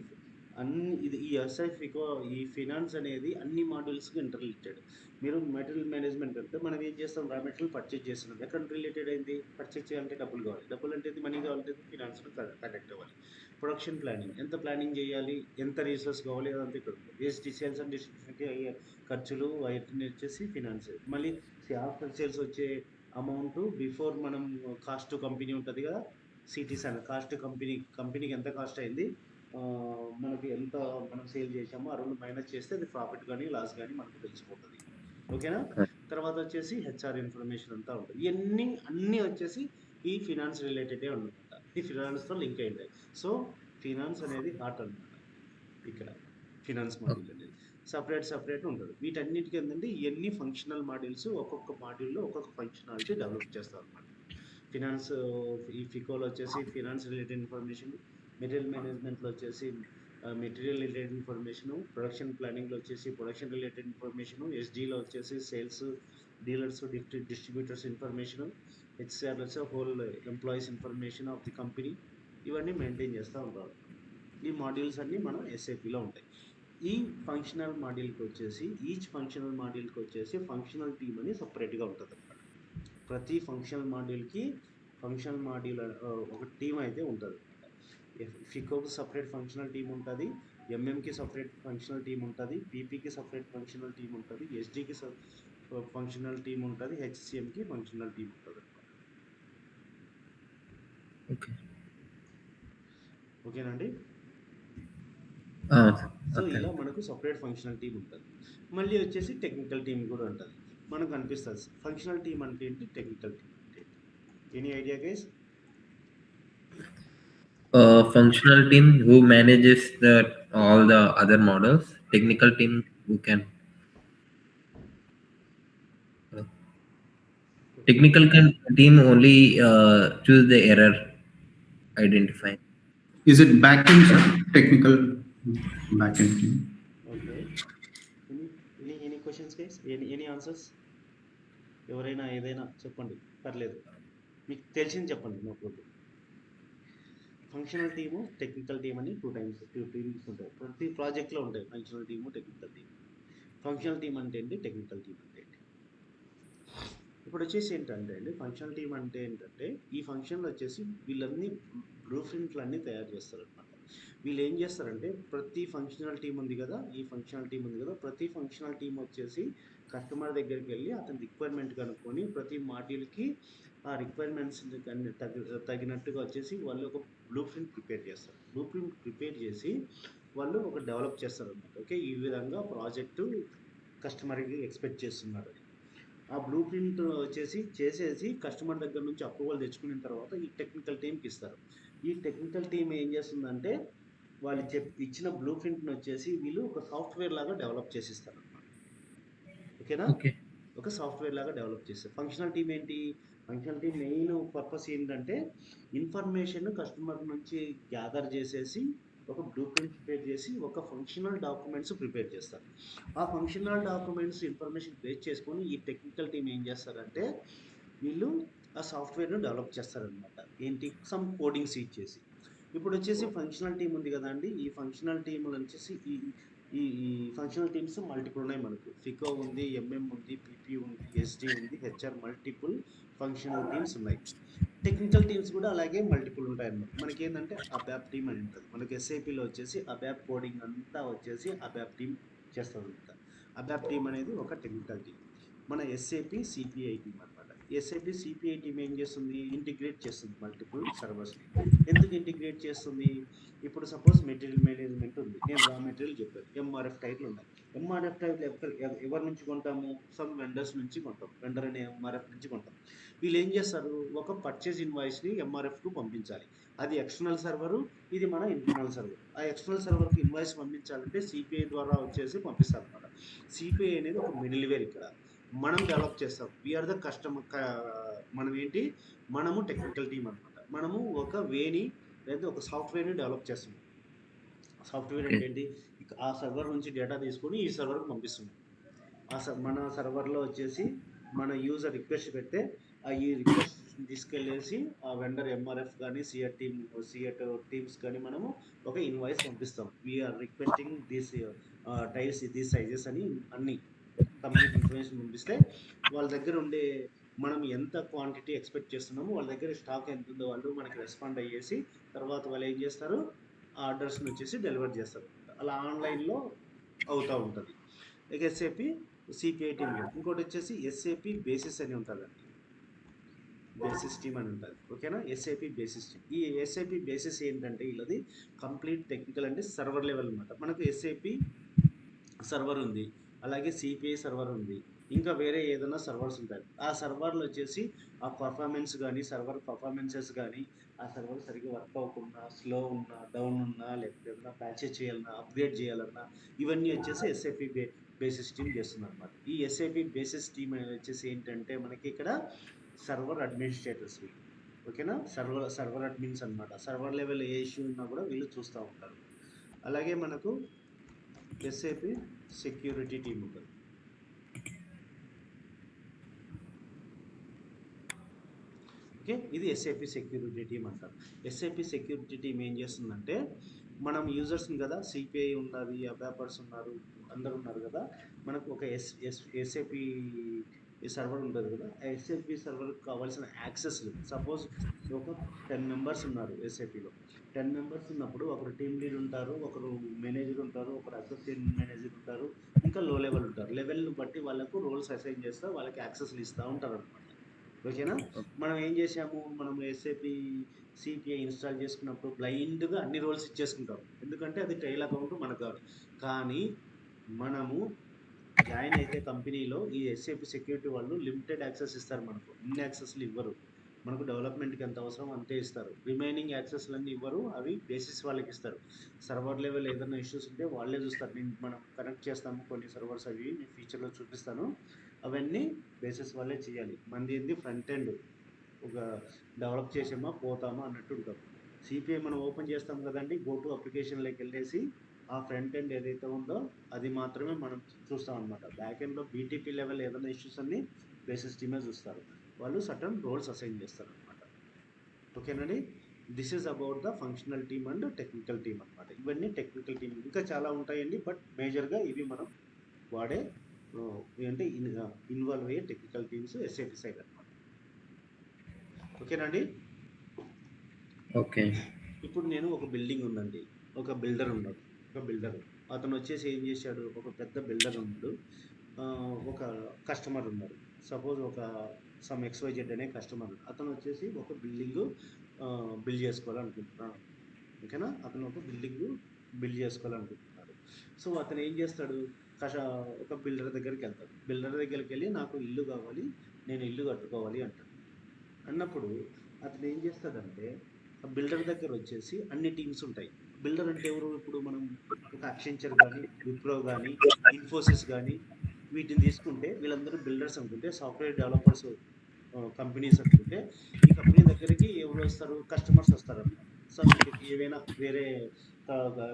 ఈ ఎస్ఐ ఫికో, ఈ ఫినాన్స్ అనేది అన్ని మాడ్యూల్స్కి ఇంటర్రిలేటెడ్. మీరు మెటీరియల్ మేనేజ్మెంట్ అంటే మనం ఏం చేస్తాం, రా మెటీరియల్ పర్చేజ్ చేస్తున్నాం, ఎక్కడ రిలేటెడ్ అయింది, పర్చేజ్ చేయాలంటే డబ్బులు కావాలి, డబ్బులు అంటే మనీ కావాలంటే ఫినాన్స్లో కనెక్ట్ అవ్వాలి. ప్రొడక్షన్ ప్లానింగ్, ఎంత ప్లానింగ్ చేయాలి, ఎంత రీసోర్స్ కావాలి, అదంతా ఇక్కడ ఉంటుంది. సేల్స్ అండ్ డిస్ట్రిబ్యూషన్కి అయ్యే ఖర్చులు వాటిని వచ్చేసి ఫినాన్స్. మళ్ళీ ఆఫ్టర్ సేల్స్ వచ్చే అమౌంట్ బిఫోర్ మనం కాస్ట్ టు కంపెనీ ఉంటుంది కదా, సిటీస్ అని కాస్ట్ కంపెనీకి ఎంత కాస్ట్ అయింది, మనకి ఎంత మనం సేల్ చేసామో ఆ రెండు మైనస్ చేస్తే అది ప్రాఫిట్ కానీ లాస్ కానీ మనకు తెలిసిపోతుంది. ఓకేనా? తర్వాత వచ్చేసి హెచ్ఆర్ ఇన్ఫర్మేషన్ అంతా ఉంటుంది. అన్నీ వచ్చేసి ఈ ఫినాన్స్ రిలేటెడే అనమాట, ఈ ఫినాన్స్తో లింక్ అయి ఉంటాయి. సో ఫినాన్స్ అనేది హార్ట్ అనమాట ఇక్కడ, ఫినాన్స్ మాడ్యూల్ అనేది సపరేట్ ఉంటుంది. వీటన్నిటికీ ఏంటంటే ఇవన్నీ ఫంక్షనల్ మాడ్యూల్స్, ఒక్కొక్క మాడ్యూల్లో ఒక్కొక్క ఫంక్షనాలిటీ డెవలప్ చేస్తారు అనమాట. ఫినాన్స్ ఈ ఫికోలో వచ్చేసి ఫినాన్స్ రిలేటెడ్ ఇన్ఫర్మేషన్, మెటీరియల్ మేనేజ్మెంట్లో వచ్చేసి మెటీరియల్ రిలేటెడ్ ఇన్ఫర్మేషను, ప్రొడక్షన్ ప్లానింగ్లో వచ్చేసి ప్రొడక్షన్ రిలేటెడ్ ఇన్ఫర్మేషను, ఎస్డీలో వచ్చేసి సేల్స్, డీలర్స్, డిస్ట్రిబ్యూటర్స్ ఇన్ఫర్మేషను, హెచ్సిఆర్లో వచ్చి whole employees information of the company, ఇవన్నీ మెయింటైన్ చేస్తూ ఉంటారు. ఈ మాడ్యూల్స్ అన్నీ మన ఎస్ఏపిలో ఉంటాయి. ఈ ఫంక్షనల్ మాడ్యూల్కి వచ్చేసి ఈచ్ ఫంక్షనల్ మాడ్యూల్కి వచ్చేసి ఫంక్షనల్ టీమ్ అని సపరేట్గా ఉంటుంది అనమాట. ప్రతి ఫంక్షనల్ మాడ్యూల్కి ఫంక్షనల్ మాడ్యూల్ ఒక టీం అయితే ఉంటుంది అనమాట. ఫికోకి సపరేట్ ఫంక్షనల్ టీం ఉంటుంది, ఎంఎంకి సపరేట్ ఫంక్షనల్ టీం ఉంటుంది, పీపీకి సపరేట్ ఫంక్షనల్ టీం ఉంటుంది, ఎస్డీకి ఫంక్షనల్ టీమ్ ఉంటుంది, హెచ్సిఎంకి ఫంక్షనల్ టీమ్ ఉంటుంది. ఓకే. ఓకేనండి. ఆ! So okay. ఇలా మనకు సపరేట్ ఫంక్షనల్ టీమ్ ఉంటుంది. మళ్ళీ వచ్చేసి టెక్నికల్ టీమ్ కూడా ఉంటుంది. మనకు అనిపిస్తుంది ఫంక్షనల్ టీమ్ అంటే ఏంటి, టెక్నికల్ టీమ్ అంటే ఏంటి. Any idea guys? Functional team who manages all the other models. Technical team who can. Technical team only choose the error identify. Is it backend, sir? Technical backend team. Okay. Any questions guys? Any answers? ఎవరైనా ఏదైనా చెప్పండి, పర్లేదు, మీకు తెలిసింది చెప్పండి, no problem. Functional team, technical team అని two teams ఉంటాయి. ప్రతి ప్రాజెక్ట్లో ఉంటాయి functional team, technical team. Functional team అంటే ఏంటి, టెక్నికల్ టీమ్ అంటే ఏంటి? ఇప్పుడు వచ్చేసి ఏంటంటే అండి, ఫంక్షనల్ టీమ్ అంటే ఏంటంటే ఈ ఫంక్షన్లో వచ్చేసి వీళ్ళన్నీ బ్లూ ప్రింట్లు అన్నీ తయారు చేస్తారు అనమాట. వీళ్ళు ఏం చేస్తారంటే ప్రతి ఫంక్షనల్ టీం ఉంది కదా, ప్రతి ఫంక్షనల్ టీం వచ్చేసి కస్టమర్ దగ్గరికి వెళ్ళి అతని రిక్వైర్మెంట్ కనుక్కొని ప్రతి మాడ్యూల్కి ఆ రిక్వైర్మెంట్స్ తగినట్టుగా వచ్చేసి వాళ్ళు ఒక బ్లూ ప్రింట్ ప్రిపేర్ చేస్తారు. బ్లూ ప్రింట్ ప్రిపేర్ చేసి వాళ్ళు ఒక డెవలప్ చేస్తారు అనమాట. ఓకే, ఈ విధంగా ప్రాజెక్టు కస్టమర్కి ఎక్స్పెక్ట్ చేస్తున్నారు. ఆ బ్లూ ప్రింట్ చేసేసి కస్టమర్ దగ్గర నుంచి అప్రూవల్ తెచ్చుకున్న తర్వాత ఈ టెక్నికల్ టీంకి ఇస్తారు. ఈ టెక్నికల్ టీం ఏం చేస్తుందంటే వాళ్ళు ఇచ్చిన బ్లూ ప్రింట్ని వచ్చేసి వీళ్ళు ఒక సాఫ్ట్వేర్ లాగా డెవలప్ చేసిస్తారు అనమాట. ఓకేనా? ఒక సాఫ్ట్వేర్ లాగా డెవలప్ చేస్తారు. ఫంక్షనల్ టీం ఏంటి, ఫంక్షనల్ టీం మెయిన్ పర్పస్ ఏంటంటే ఇన్ఫర్మేషన్ కస్టమర్ నుంచి గ్యాదర్ చేసేసి ఒక బ్లూ ప్రింట్ ప్రిపేర్ చేసి ఒక ఫంక్షనల్ డాక్యుమెంట్స్ ప్రిపేర్ చేస్తారు. ఆ ఫంక్షనల్ డాక్యుమెంట్స్ ఇన్ఫర్మేషన్ బేస్ చేసుకొని ఈ టెక్నికల్ టీం ఏం చేస్తారంటే వీళ్ళు ఆ సాఫ్ట్వేర్ను డెవలప్ చేస్తారనమాట. ఏంటి, సమ్ కోడింగ్ సీట్ చేసి. ఇప్పుడు వచ్చేసి ఫంక్షనల్ టీం ఉంది కదా అండి, ఈ ఫంక్షనల్ టీంలు వచ్చేసి ఈ ఫంక్షనల్ టీమ్స్ మల్టిపుల్ ఉన్నాయి మనకు. ఫికో ఉంది, ఎంఎం ఉంది, పిపి ఉంది, ఎస్డి ఉంది, హెచ్ఆర్, మల్టిపుల్ ఫంక్షనల్ టీమ్స్ ఉన్నాయి. టెక్నికల్ టీమ్స్ కూడా అలాగే మల్టిపుల్ ఉంటాయన్నమాట. మనకి ఏంటంటే అబ్యాప్ టీమ్ అని ఉంటుంది. మనకి ఎస్ఐపిలో వచ్చేసి అబ్యాప్ కోడింగ్ అంతా వచ్చేసి అబ్యాప్ టీమ్ చేస్తుంది అనమాట. అబ్యాప్ టీమ్ అనేది ఒక టెక్నికల్ టీమ్. మన ఎస్ఏపి సిపిఐ టీమ్ అనమాట. ఎస్ఏపి సిపిఐ టీమ్ ఏం చేస్తుంది, ఇంటిగ్రేట్ చేస్తుంది మల్టిపుల్ సర్వర్స్ని. ఎందుకు ఇంటిగ్రేట్ చేస్తుంది, ఇప్పుడు సపోజ్ మెటీరియల్ మేనేజ్మెంట్ ఉంది, నేను రా మెటీరియల్ చెప్పాను, ఎంఆర్ఎఫ్ టైర్లు ఉన్నాయి. ఎంఆర్ఎఫ్ టైర్లు ఎవరి నుంచి కొంటాము, సమ్ వెండర్స్ నుంచి కొంటాం, వెండర్ అనే ఎంఆర్ఎఫ్ నుంచి కొంటాం. వీళ్ళు ఏం చేస్తారు, ఒక పర్చేజ్ ఇన్వాయిస్ని ఎంఆర్ఎఫ్కు పంపించాలి. అది ఎక్స్టర్నల్ సర్వరు, ఇది మన ఇంటర్నల్ సర్వర్. ఆ ఎక్స్టర్నల్ సర్వర్కి ఇన్వాయిస్ పంపించాలంటే సిపిఐ ద్వారా వచ్చేసి పంపిస్తారు అనమాట. సిపిఐ అనేది ఒక మిడిల్ వేర్. ఇక్కడ మనం డెవలప్ చేస్తాం, వీఆర్ ద కస్టమర్. మనము టెక్నికల్ టీం అనమాట. మనము ఒక వేని లేదా ఒక సాఫ్ట్వేర్ని డెవలప్ చేస్తున్నాం. సాఫ్ట్వేర్ అంటే ఏంటి, ఆ సర్వర్ నుంచి డేటా తీసుకొని ఈ సర్వర్కి పంపిస్తున్నాం. మన సర్వర్లో వచ్చేసి మన యూజర్ రిక్వెస్ట్ పెడితే ఈ రిక్వెస్ట్ తీసుకెళ్ళేసి ఆ వెండర్ ఎంఆర్ఎఫ్ కానీ సిఎట్ టీమ్స్ కానీ మనము ఒక ఇన్వాయిస్ పంపిస్తాం. We are requesting this tiles, these sizes అని అన్ని కంప్లీట్ ఇన్ఫర్మేషన్ పంపిస్తే వాళ్ళ దగ్గర ఉండే మనం ఎంత క్వాంటిటీ ఎక్స్పెక్ట్ చేస్తున్నామో వాళ్ళ దగ్గర స్టాక్ ఎంత ఉందో వాళ్ళు మనకి రెస్పాండ్ అయ్యేసి తర్వాత వాళ్ళు ఏం చేస్తారు, ఆర్డర్స్ని వచ్చేసి డెలివర్ చేస్తారు. అలా ఆన్లైన్లో అవుతూ ఉంటుంది. ఇక ఎస్ఏపి సిపిఐ టీమ్. ఇంకోటి వచ్చేసి ఎస్ఏపి బేసిస్ అని ఉంటుందండి, బేసిస్ టీమ్ అని ఉంటుంది. ఓకేనా, ఎస్ఏపి బేసిస్ టీమ్. ఈ ఎస్ఏపి బేసిస్ ఏంటంటే వీళ్ళది కంప్లీట్ టెక్నికల్ అంటే సర్వర్ లెవెల్ అనమాట. మనకు ఎస్ఏపి సర్వర్ ఉంది, అలాగే సిపిఐ సర్వర్ ఉంది, ఇంకా వేరే ఏదైనా సర్వర్స్ ఉంటాయి. ఆ సర్వర్లు వచ్చేసి ఆ పర్ఫార్మెన్స్ కానీ సర్వర్ పర్ఫార్మెన్సెస్ కానీ ఆ సర్వర్ సరిగ్గా వర్క్ అవ్వకుండా స్లో ఉన్నా, డౌన్ ఉన్నా, లేకపోతే ఏదైనా ప్యాచెస్ చేయాలన్నా, అప్గ్రేడ్ చేయాలన్నా ఇవన్నీ వచ్చేసి ఎస్ఏపి బేసిస్ టీమ్ చేస్తుంది అనమాట. ఈ ఎస్ఏపి బేసిస్ టీమ్ వచ్చేసి ఏంటంటే మనకి ఇక్కడ సర్వర్ అడ్మినిస్ట్రేటర్స్ వీళ్ళు. ఓకేనా, సర్వర్ అడ్మిన్స్ అనమాట. సర్వర్ లెవెల్ ఏ ఇష్యూ ఉన్నా కూడా వీళ్ళు చూస్తూ ఉంటారు. అలాగే మనకు ఎస్ఏపి సెక్యూరిటీ టీమ్ ఉంటుంది. ఓకే, ఇది ఎస్ఏపి సెక్యూరిటీ టీమ్ అంటారు. ఎస్ఏపి సెక్యూరిటీ టీమ్ ఏం చేస్తుందంటే మనం యూజర్స్ని కదా, సిపిఐ ఉన్నది, అబ్యాపర్స్ ఉన్నారు, అందరు ఉన్నారు కదా, మనకు ఒక ఎస్ఏపి ఈ సర్వర్ ఉంటుంది కదా, ఆ ఎస్ఏపి సర్వర్కి కావాల్సిన యాక్సెస్లు, సపోజ్ ఒక 10 మెంబర్స్ ఉన్నారు ఎస్ఏపిలో. 10 మెంబర్స్ ఉన్నప్పుడు ఒకరు టీమ్ లీడ్ ఉంటారు, ఒకరు మేనేజర్ ఉంటారు, ఒకరు అసిస్టెంట్ మేనేజర్ ఉంటారు, ఇంకా లో లెవెల్ ఉంటారు. లెవెల్ని బట్టి వాళ్ళకు రోల్స్ అసైన్ చేస్తూ వాళ్ళకి యాక్సెస్లు ఇస్తూ ఉంటారు అనమాట. ఓకేనా? మనం ఏం చేసాము, మనం ఎస్ఏపి సిపిఐ ఇన్స్టాల్ చేసుకున్నప్పుడు బ్లైండ్గా అన్ని రోల్స్ ఇచ్చేసుకుంటాం, ఎందుకంటే అది ట్రైల్ అకౌంట్ మనకు కాదు. కానీ మనము జాయిన్ అయితే కంపెనీలో ఈ ఎస్ఏపి సెక్యూరిటీ వాళ్ళు లిమిటెడ్ యాక్సెస్ ఇస్తారు మనకు, ఇన్ని యాక్సెస్లు ఇవ్వరు. మనకు డెవలప్మెంట్కి ఎంత అవసరం అంతే ఇస్తారు, రిమైనింగ్ యాక్సెస్లన్నీ ఇవ్వరు, అవి బేసిస్ వాళ్ళకి ఇస్తారు. సర్వర్ లెవెల్ ఏదైనా ఇష్యూస్ ఉంటే వాళ్ళే చూస్తారు. మనం కనెక్ట్ చేస్తాము కొన్ని సర్వర్స్, అవి నేను ఫ్యూచర్లో చూపిస్తాను. అవన్నీ బేసిస్ వాళ్ళే చేయాలి. మనది ఏంది ఫ్రంట్ ఎండ్, ఒక డెవలప్ చేసామా పోతామా అన్నట్టు ఉంటాం. సిపిఐ మనం ఓపెన్ చేస్తాం కదండి, గో టు అప్లికేషన్లోకి వెళ్ళేసి ఆ ఫ్రంట్ ఎండ్ ఏదైతే ఉందో అది మాత్రమే మనం చూస్తాం అనమాట. బ్యాక్ ఎండ్లో బీటీపీ లెవెల్ ఏదైనా ఇష్యూస్ అన్ని బేసిస్ టీమే చూస్తారు, వాళ్ళు సర్టన్ రోల్స్ అసైన్ చేస్తారు అనమాట. ఓకేనండి, this is about the functional team and technical team అనమాట. ఇవన్నీ టెక్నికల్ టీమ్, ఇంకా చాలా ఉంటాయండి, బట్ మేజర్గా ఇవి మనం వాడే అంటే ఇన్వాల్వ్ అయ్యే టెక్నికల్ టీమ్స్ ఎస్ఏపి సైడ్ అనమాట. ఓకేనండి. ఓకే. ఇప్పుడు నేను ఒక బిల్డింగ్ ఉందండి, ఒక బిల్డర్ ఉన్నాడు, అతను వచ్చేసి ఏం చేశాడు, ఒక పెద్ద బిల్డర్ ఉన్నాడు, ఒక కస్టమర్ ఉన్నారు. సపోజ్ ఒక సమ్ XYZ అనే కస్టమర్, అతను వచ్చేసి ఒక బిల్డింగ్ బిల్డ్ చేసుకోవాలనుకుంటున్నాడు. ఓకేనా? అతను ఒక బిల్డింగ్ బిల్డ్ చేసుకోవాలనుకుంటున్నాడు. సో అతను ఏం చేస్తాడు, ఒక బిల్డర్ దగ్గరికి వెళ్తాడు. బిల్డర్ దగ్గరికి వెళ్ళి నాకు ఇల్లు కావాలి, నేను ఇల్లు కట్టుకోవాలి అంటాడు. అన్నప్పుడు అతను ఏం చేస్తాడంటే, ఆ బిల్డర్ దగ్గర వచ్చేసి అన్ని టీమ్స్ ఉంటాయి. బిల్డర్ అంటే ఎవరు, ఇప్పుడు మనం ఒక అక్సెంచర్ కానీ, విప్రో కానీ, ఇన్ఫోసిస్ కానీ వీటిని తీసుకుంటే వీళ్ళందరూ బిల్డర్స్ అనుకుంటే, సాఫ్ట్వేర్ డెవలపర్స్ కంపెనీస్ అనుకుంటే, ఈ కంపెనీ దగ్గరికి ఎవరు వస్తారు, కస్టమర్స్ వస్తారు అన్నమాట. సో మీకు ఏవైనా వేరే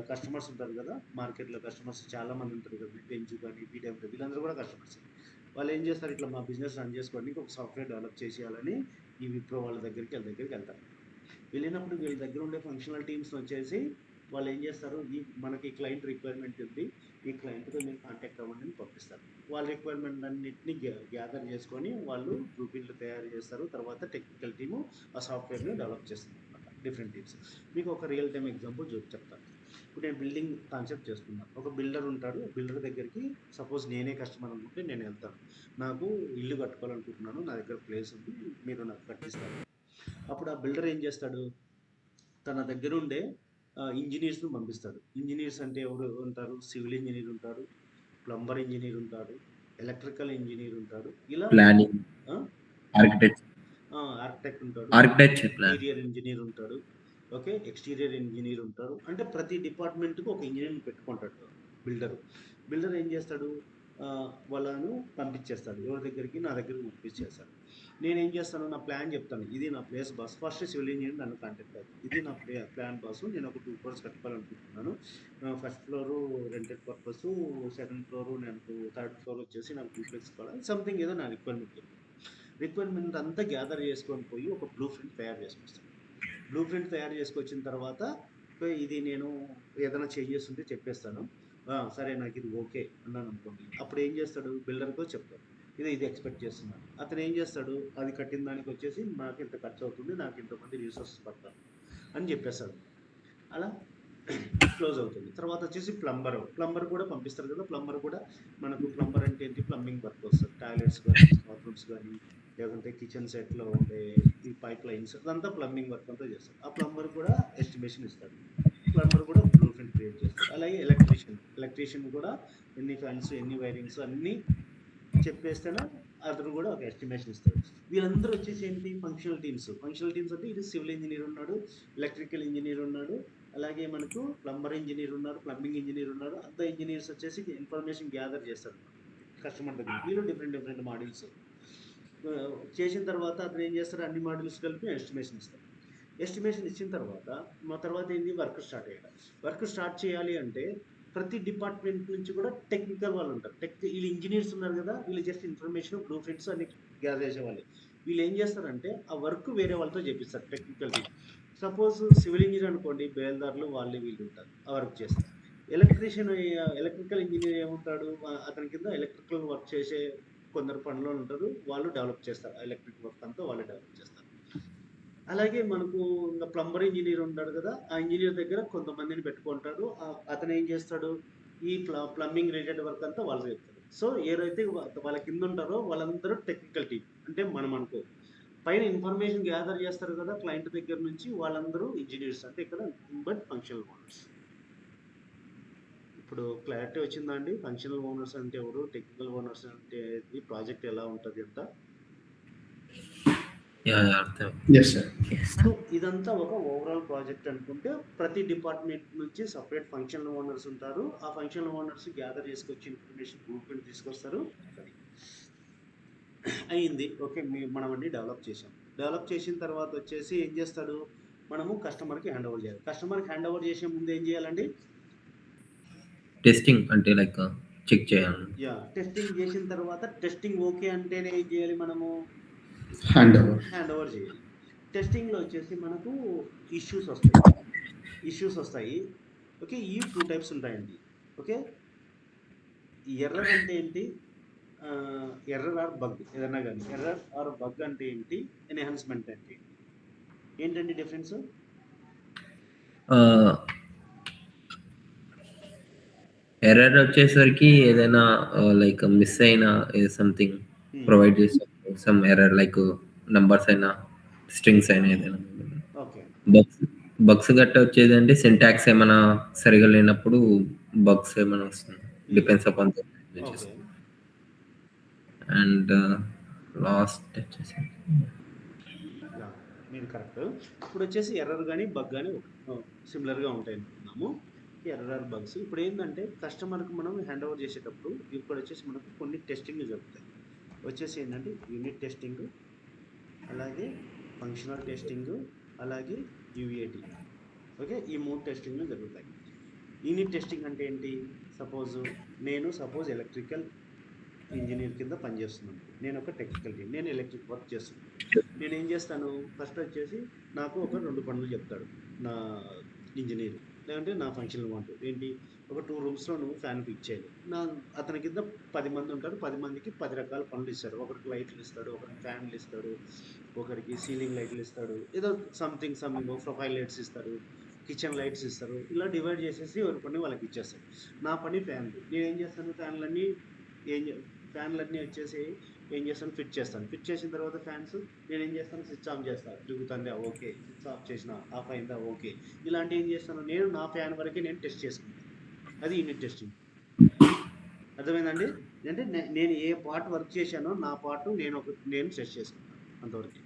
కస్టమర్స్ ఉంటారు కదా, మార్కెట్లో కస్టమర్స్ చాలామంది ఉంటారు కదా, బెంచ్ కానీ బీటెం, వీళ్ళందరూ కూడా కస్టమర్స్. వాళ్ళు ఏం చేస్తారు, ఇట్లా మా బిజినెస్ రన్ చేసుకోవడానికి ఒక సాఫ్ట్వేర్ డెవలప్ చేసేయాలని ఈ విప్రో వాళ్ళ దగ్గరికి వెళ్తారు. వెళ్ళినప్పుడు వీళ్ళ దగ్గర ఉండే ఫంక్షనల్ టీమ్స్ వచ్చేసి వాళ్ళు ఏం చేస్తారు, మనకి క్లయింట్ రిక్వైర్మెంట్ ఉంది, ఈ క్లయింట్తో మీరు కాంటాక్ట్ అవ్వండి అని పంపిస్తారు. వాళ్ళ రిక్వైర్మెంట్ అన్నింటినీ గ్యాదర్ చేసుకొని వాళ్ళు బ్లూప్రింట్లు తయారు చేస్తారు. తర్వాత టెక్నికల్ టీము ఆ సాఫ్ట్వేర్ని డెవలప్ చేస్తుంది అనమాట, డిఫరెంట్ టీమ్స్. మీకు ఒక రియల్ టైమ్ ఎగ్జాంపుల్ చెప్తాను. ఇప్పుడు నేను బిల్డింగ్ కాన్సెప్ట్ చేస్తున్నాను, ఒక బిల్డర్ ఉంటాడు, బిల్డర్ దగ్గరికి సపోజ్ నేనే కస్టమర్ అనుకుంటే నేను వెళ్తాను, నాకు ఇల్లు కట్టుకోవాలనుకుంటున్నాను, నా దగ్గర ప్లేస్ ఉంది, మీరు నాకు కట్టిస్తారు. అప్పుడు ఆ బిల్డర్ ఏం చేస్తాడు, తన దగ్గర ఉండే ఇంజనీర్స్ను పంపిస్తాడు. ఇంజనీర్స్ అంటే ఎవరు ఉంటారు, సివిల్ ఇంజనీర్ ఉంటాడు, ప్లంబర్ ఇంజనీర్ ఉంటాడు, ఎలక్ట్రికల్ ఇంజనీర్ ఉంటాడు, ఇలా ప్లానింగ్, ఆర్కిటెక్ట్ ఉంటాడు, ఆర్కిటెక్చర్, ఇంటీరియర్ ఇంజనీర్ ఉంటాడు, ఓకే, ఎక్స్టీరియర్ ఇంజనీర్ ఉంటారు. అంటే ప్రతి డిపార్ట్మెంట్కి ఒక ఇంజనీర్ని పెట్టుకుంటాడు బిల్డర్ ఏం చేస్తాడు, వాళ్ళను పంపించేస్తాడు ఎవరి దగ్గరికి, నా దగ్గరికి పంపించేస్తాడు. నేనేం చేస్తాను, నా ప్లాన్ చెప్తాను, ఇది నా place boss, first civil engineer నన్ను కాంటాక్ట్ అవుతుంది, ఇది నా ప్లాన్ బాస్, నేను ఒక 2 ఫ్లోర్స్ కట్టుకోవాలనుకుంటున్నాను, first floor rented purpose, second floor నాకు, థర్డ్ ఫ్లోర్ వచ్చేసి నాకు డూప్లెక్స్ కావాలి, సంథింగ్ ఏదో నా రిక్వైర్మెంట్ అంతా గ్యాదర్ చేసుకొని పోయి ఒక బ్లూ ప్రింట్ తయారు చేసుకొస్తాను. బ్లూ ప్రింట్ తయారు చేసుకొచ్చిన తర్వాత ఇది నేను ఏదైనా చేంజెస్ ఉంటే చెప్పేస్తాను, సరే నాకు ఇది ఓకే అన్నాను అనుకోండి. అప్పుడు ఏం చేస్తాడు, బిల్డర్తో చెప్తాడు, ఇది ఎక్స్పెక్ట్ చేస్తున్నాను. అతను ఏం చేస్తాడు, అది కట్టిన దానికి వచ్చేసి నాకు ఇంత ఖర్చు అవుతుంది, నాకు ఇంతమంది రిసోర్సెస్ పడతారు అని చెప్పేస్తాడు. అలా క్లోజ్ అవుతుంది. తర్వాత వచ్చేసి ప్లంబర్ కూడా పంపిస్తారు కదా. ప్లంబర్ కూడా మనకు, ప్లంబర్ అంటే ఏంటి, ప్లంబింగ్ వర్క్ వస్తుంది, టాయిలెట్స్ కానీ, బాత్రూమ్స్ కానీ, లేకుంటే కిచెన్ సెట్లో ఉండే ఈ పైప్ లైన్స్, అదంతా ప్లంబింగ్ వర్క్ అంతా చేస్తారు. ఆ ప్లంబర్ కూడా ఎస్టిమేషన్ ఇస్తాడు, ప్లంబర్ కూడా బ్లూ ప్రింట్ క్రియేట్ చేస్తారు. అలాగే ఎలక్ట్రీషియన్ కూడా ఎన్ని ఫ్యాన్స్, ఎన్ని వైరింగ్స్ అన్నీ చెప్పేస్తేనే అతను కూడా ఒక ఎస్టిమేషన్ ఇస్తాడు. వీళ్ళందరూ వచ్చేసి ఏంటి, ఫంక్షనల్ టీమ్స్ అంటే ఇది సివిల్ ఇంజనీర్ ఉన్నాడు, ఎలక్ట్రికల్ ఇంజనీర్ ఉన్నాడు, అలాగే మనకు ప్లంబర్ ఇంజనీర్ ఉన్నారు, ప్లంబింగ్ ఇంజనీర్ ఉన్నారు. అంత ఇంజనీర్స్ వచ్చేసి ఇన్ఫర్మేషన్ గ్యాదర్ చేస్తారు కస్టమర్ దగ్గర. వీళ్ళు డిఫరెంట్ మాడ్యూల్స్ చేసిన తర్వాత అతను ఏం చేస్తారు, అన్ని మాడ్యూల్స్ కలిపి ఎస్టిమేషన్ ఇచ్చిన తర్వాత ఏంటి, వర్క్ స్టార్ట్ చేయాలి అంటే ప్రతి డిపార్ట్మెంట్ నుంచి కూడా టెక్నికల్ వాళ్ళు ఉంటారు. వీళ్ళు ఇంజనీర్స్ ఉన్నారు కదా, వీళ్ళు జస్ట్ ఇన్ఫర్మేషన్, బ్లూ ప్రింట్స్ అన్ని గ్యాదర్ చేసేవాళ్ళు. వీళ్ళు ఏం చేస్తారంటే ఆ వర్క్ వేరే వాళ్ళతో చేపిస్తారు, technical team. Suppose civil engineer అనుకోండి, బేల్దారులు వీళ్ళు ఉంటారు, ఆ వర్క్ చేస్తారు. ఎలక్ట్రికల్ ఇంజనీర్ ఏముంటాడు, అతని కింద ఎలక్ట్రికల్ వర్క్ చేసే కొందరు పనిలో ఉంటారు, వాళ్ళు డెవలప్ చేస్తారు. ఎలక్ట్రిక్ వర్క్ అంతా వాళ్ళే డెవలప్ చేస్తారు. అలాగే మనకు ఇంకా ప్లంబర్ ఇంజనీర్ ఉంటాడు కదా, ఆ ఇంజనీర్ దగ్గర కొంతమందిని పెట్టుకుంటాడు. అతను ఏం చేస్తాడు, ఈ ప్లంబింగ్ రిలేటెడ్ వర్క్ అంతా వాళ్ళు చెప్తారు. సో ఏదైతే వాళ్ళ కింద ఉంటారో వాళ్ళందరూ టెక్నికల్ టీమ్, అంటే మనం అనుకో పైన ఇన్ఫర్మేషన్ గ్యాదర్ చేస్తారు కదా క్లయింట్ దగ్గర నుంచి, వాళ్ళందరూ ఇంజనీర్స్, అంటే ఇక్కడ బట్ ఫంక్షనల్ ఓనర్స్. ఇప్పుడు క్లారిటీ వచ్చిందా అండి? ఫంక్షనల్ ఓనర్స్ అంటే ఎవరు, టెక్నికల్ ఓనర్స్ అంటే ఈ ప్రాజెక్ట్ ఎలా ఉంటుంది అంతా. అర్థం. Yes sir. సో ఇదంతా ఒక ఓవరాల్ ప్రాజెక్ట్ అనుకుంటే, ప్రతి డిపార్ట్మెంట్ నుంచి సపరేట్ ఫంక్షనల్ ఓనర్స్ ఉంటారు. ఆ ఫంక్షనల్ ఓనర్స్ గ్యాదర్ చేసుకొచ్చి ఇన్ఫర్మేషన్ బ్లూ ప్రింట్ తీసుకొస్తారు. అయింది, ఓకే, మనం అన్ని డెవలప్ చేసాం. డెవలప్ చేసిన తర్వాత వచ్చేసి ఏం చేస్తాడు, మనము కస్టమర్కి హ్యాండ్ ఓవర్ చేయాలి. కస్టమర్కి హ్యాండ్ ఓవర్ చేసే ముందు ఏం చేయాలండి? టెస్టింగ్ అంటే లైక్ చెక్ చేయాలి. యా, టెస్టింగ్ చేసిన తర్వాత టెస్టింగ్ ఓకే అంటేనే ఏం చేయాలి, మనము హ్యాండ్ ఓవర్ చేయాలి. టెస్టింగ్లో వచ్చేసి మనకు ఇష్యూస్ వస్తాయి. ఓకే, ఈ 2 టైప్స్ ఉంటాయండి. ఓకే, ఎర్రర్ అంటే ఏంటి, ఎర్రర్ ఆర్ బగ్, ఏదన్నా కానీ ఎర్రర్ ఆర్ బగ్ అంటే ఏంటి, ఎన్హాన్స్మెంట్ అంటే ఏంటండి డిఫరెన్స్? ఎర్రర్ వచ్చేసరికి ఏదైనా లైక్ మిస్ అయినా సంథింగ్ ప్రొవైడ్ చేస్తాం, సమ్ ఎర్రర్ లైక్ నంబర్స్ అయినా స్ట్రింగ్స్ అయినా ఏదైనా. ఓకే, బగ్స్ గట్ట వచ్చేది అంటే సింటాక్స్ ఏమైనా సరిగా లేనప్పుడు బగ్స్ ఏమైనా వస్తుంది, depends upon. Okay, and last వచ్చేసి మీరు కరెక్ట్. ఇప్పుడు వచ్చేసి ఎర్రర్ కానీ బగ్ కానీ సిమిలర్గా ఉంటాయి అనుకున్నాము. ఎర్రర్ బగ్స్ ఇప్పుడు ఏంటంటే కస్టమర్కి మనం హ్యాండ్ ఓవర్ చేసేటప్పుడు ఇప్పుడు వచ్చేసి మనకు కొన్ని టెస్టింగ్ జరుగుతాయి. వచ్చేసి ఏంటంటే యూనిట్ టెస్టింగ్, అలాగే ఫంక్షనల్ టెస్టింగ్, అలాగే యూఏటి. ఓకే, ఈ 3 టెస్టింగ్లు జరుగుతాయి. యూనిట్ టెస్టింగ్ అంటే ఏంటి, సపోజ్ ఎలక్ట్రికల్ ఇంజనీర్ కింద పనిచేస్తున్నాను, నేను ఒక టెక్నికల్ టీమ్, నేను ఎలక్ట్రిక్ వర్క్ చేస్తున్నాను. నేను ఏం చేస్తాను, ఫస్ట్ వచ్చేసి నాకు ఒక 2 పనులు చెప్తాడు నా ఇంజనీర్, లేదంటే నా ఫంక్షనల్ వాంట్ ఏంటి, ఒక 2 రూమ్స్లో నువ్వు ఫ్యాన్ ఫిక్స్ చేయాలి. అతని కింద 10 మంది ఉంటారు, 10 మందికి 10 రకాల పనులు ఇస్తాడు. ఒకరికి లైట్లు ఇస్తాడు, ఒకరికి ఫ్యాన్లు ఇస్తాడు, ఒకరికి సీలింగ్ లైట్లు ఇస్తాడు, ఏదో సంథింగ్ ప్రొఫైల్ లైట్స్ ఇస్తారు, కిచెన్ లైట్స్ ఇస్తారు. ఇలా డివైడ్ చేసేసి ఎవరి పని వాళ్ళకి ఇచ్చేస్తాడు. నా పని ఫ్యాన్లు, నేను ఏం చేస్తాను, ఫ్యాన్లన్నీ వచ్చేసి ఏం చేస్తాను, ఫిట్ చేస్తాను. ఫిట్ చేసిన తర్వాత ఫ్యాన్స్ నేను ఏం చేస్తాను, స్విచ్ ఆన్ చేస్తాను, తిరుగుతుందా ఓకే, స్విచ్ ఆఫ్ చేసిన ఆఫ్ అయిందా ఓకే, ఇలాంటి ఏం చేస్తాను, నేను నా ఫ్యాన్ వరకే నేను టెస్ట్ చేసుకుంటాను. అది యూనిట్ టెస్టింగ్. అర్థమైందండి? అంటే నేను ఏ పార్ట్ వర్క్ చేశానో నా పార్ట్ నేను టెస్ట్ చేసుకుంటాను, అంతవరకు.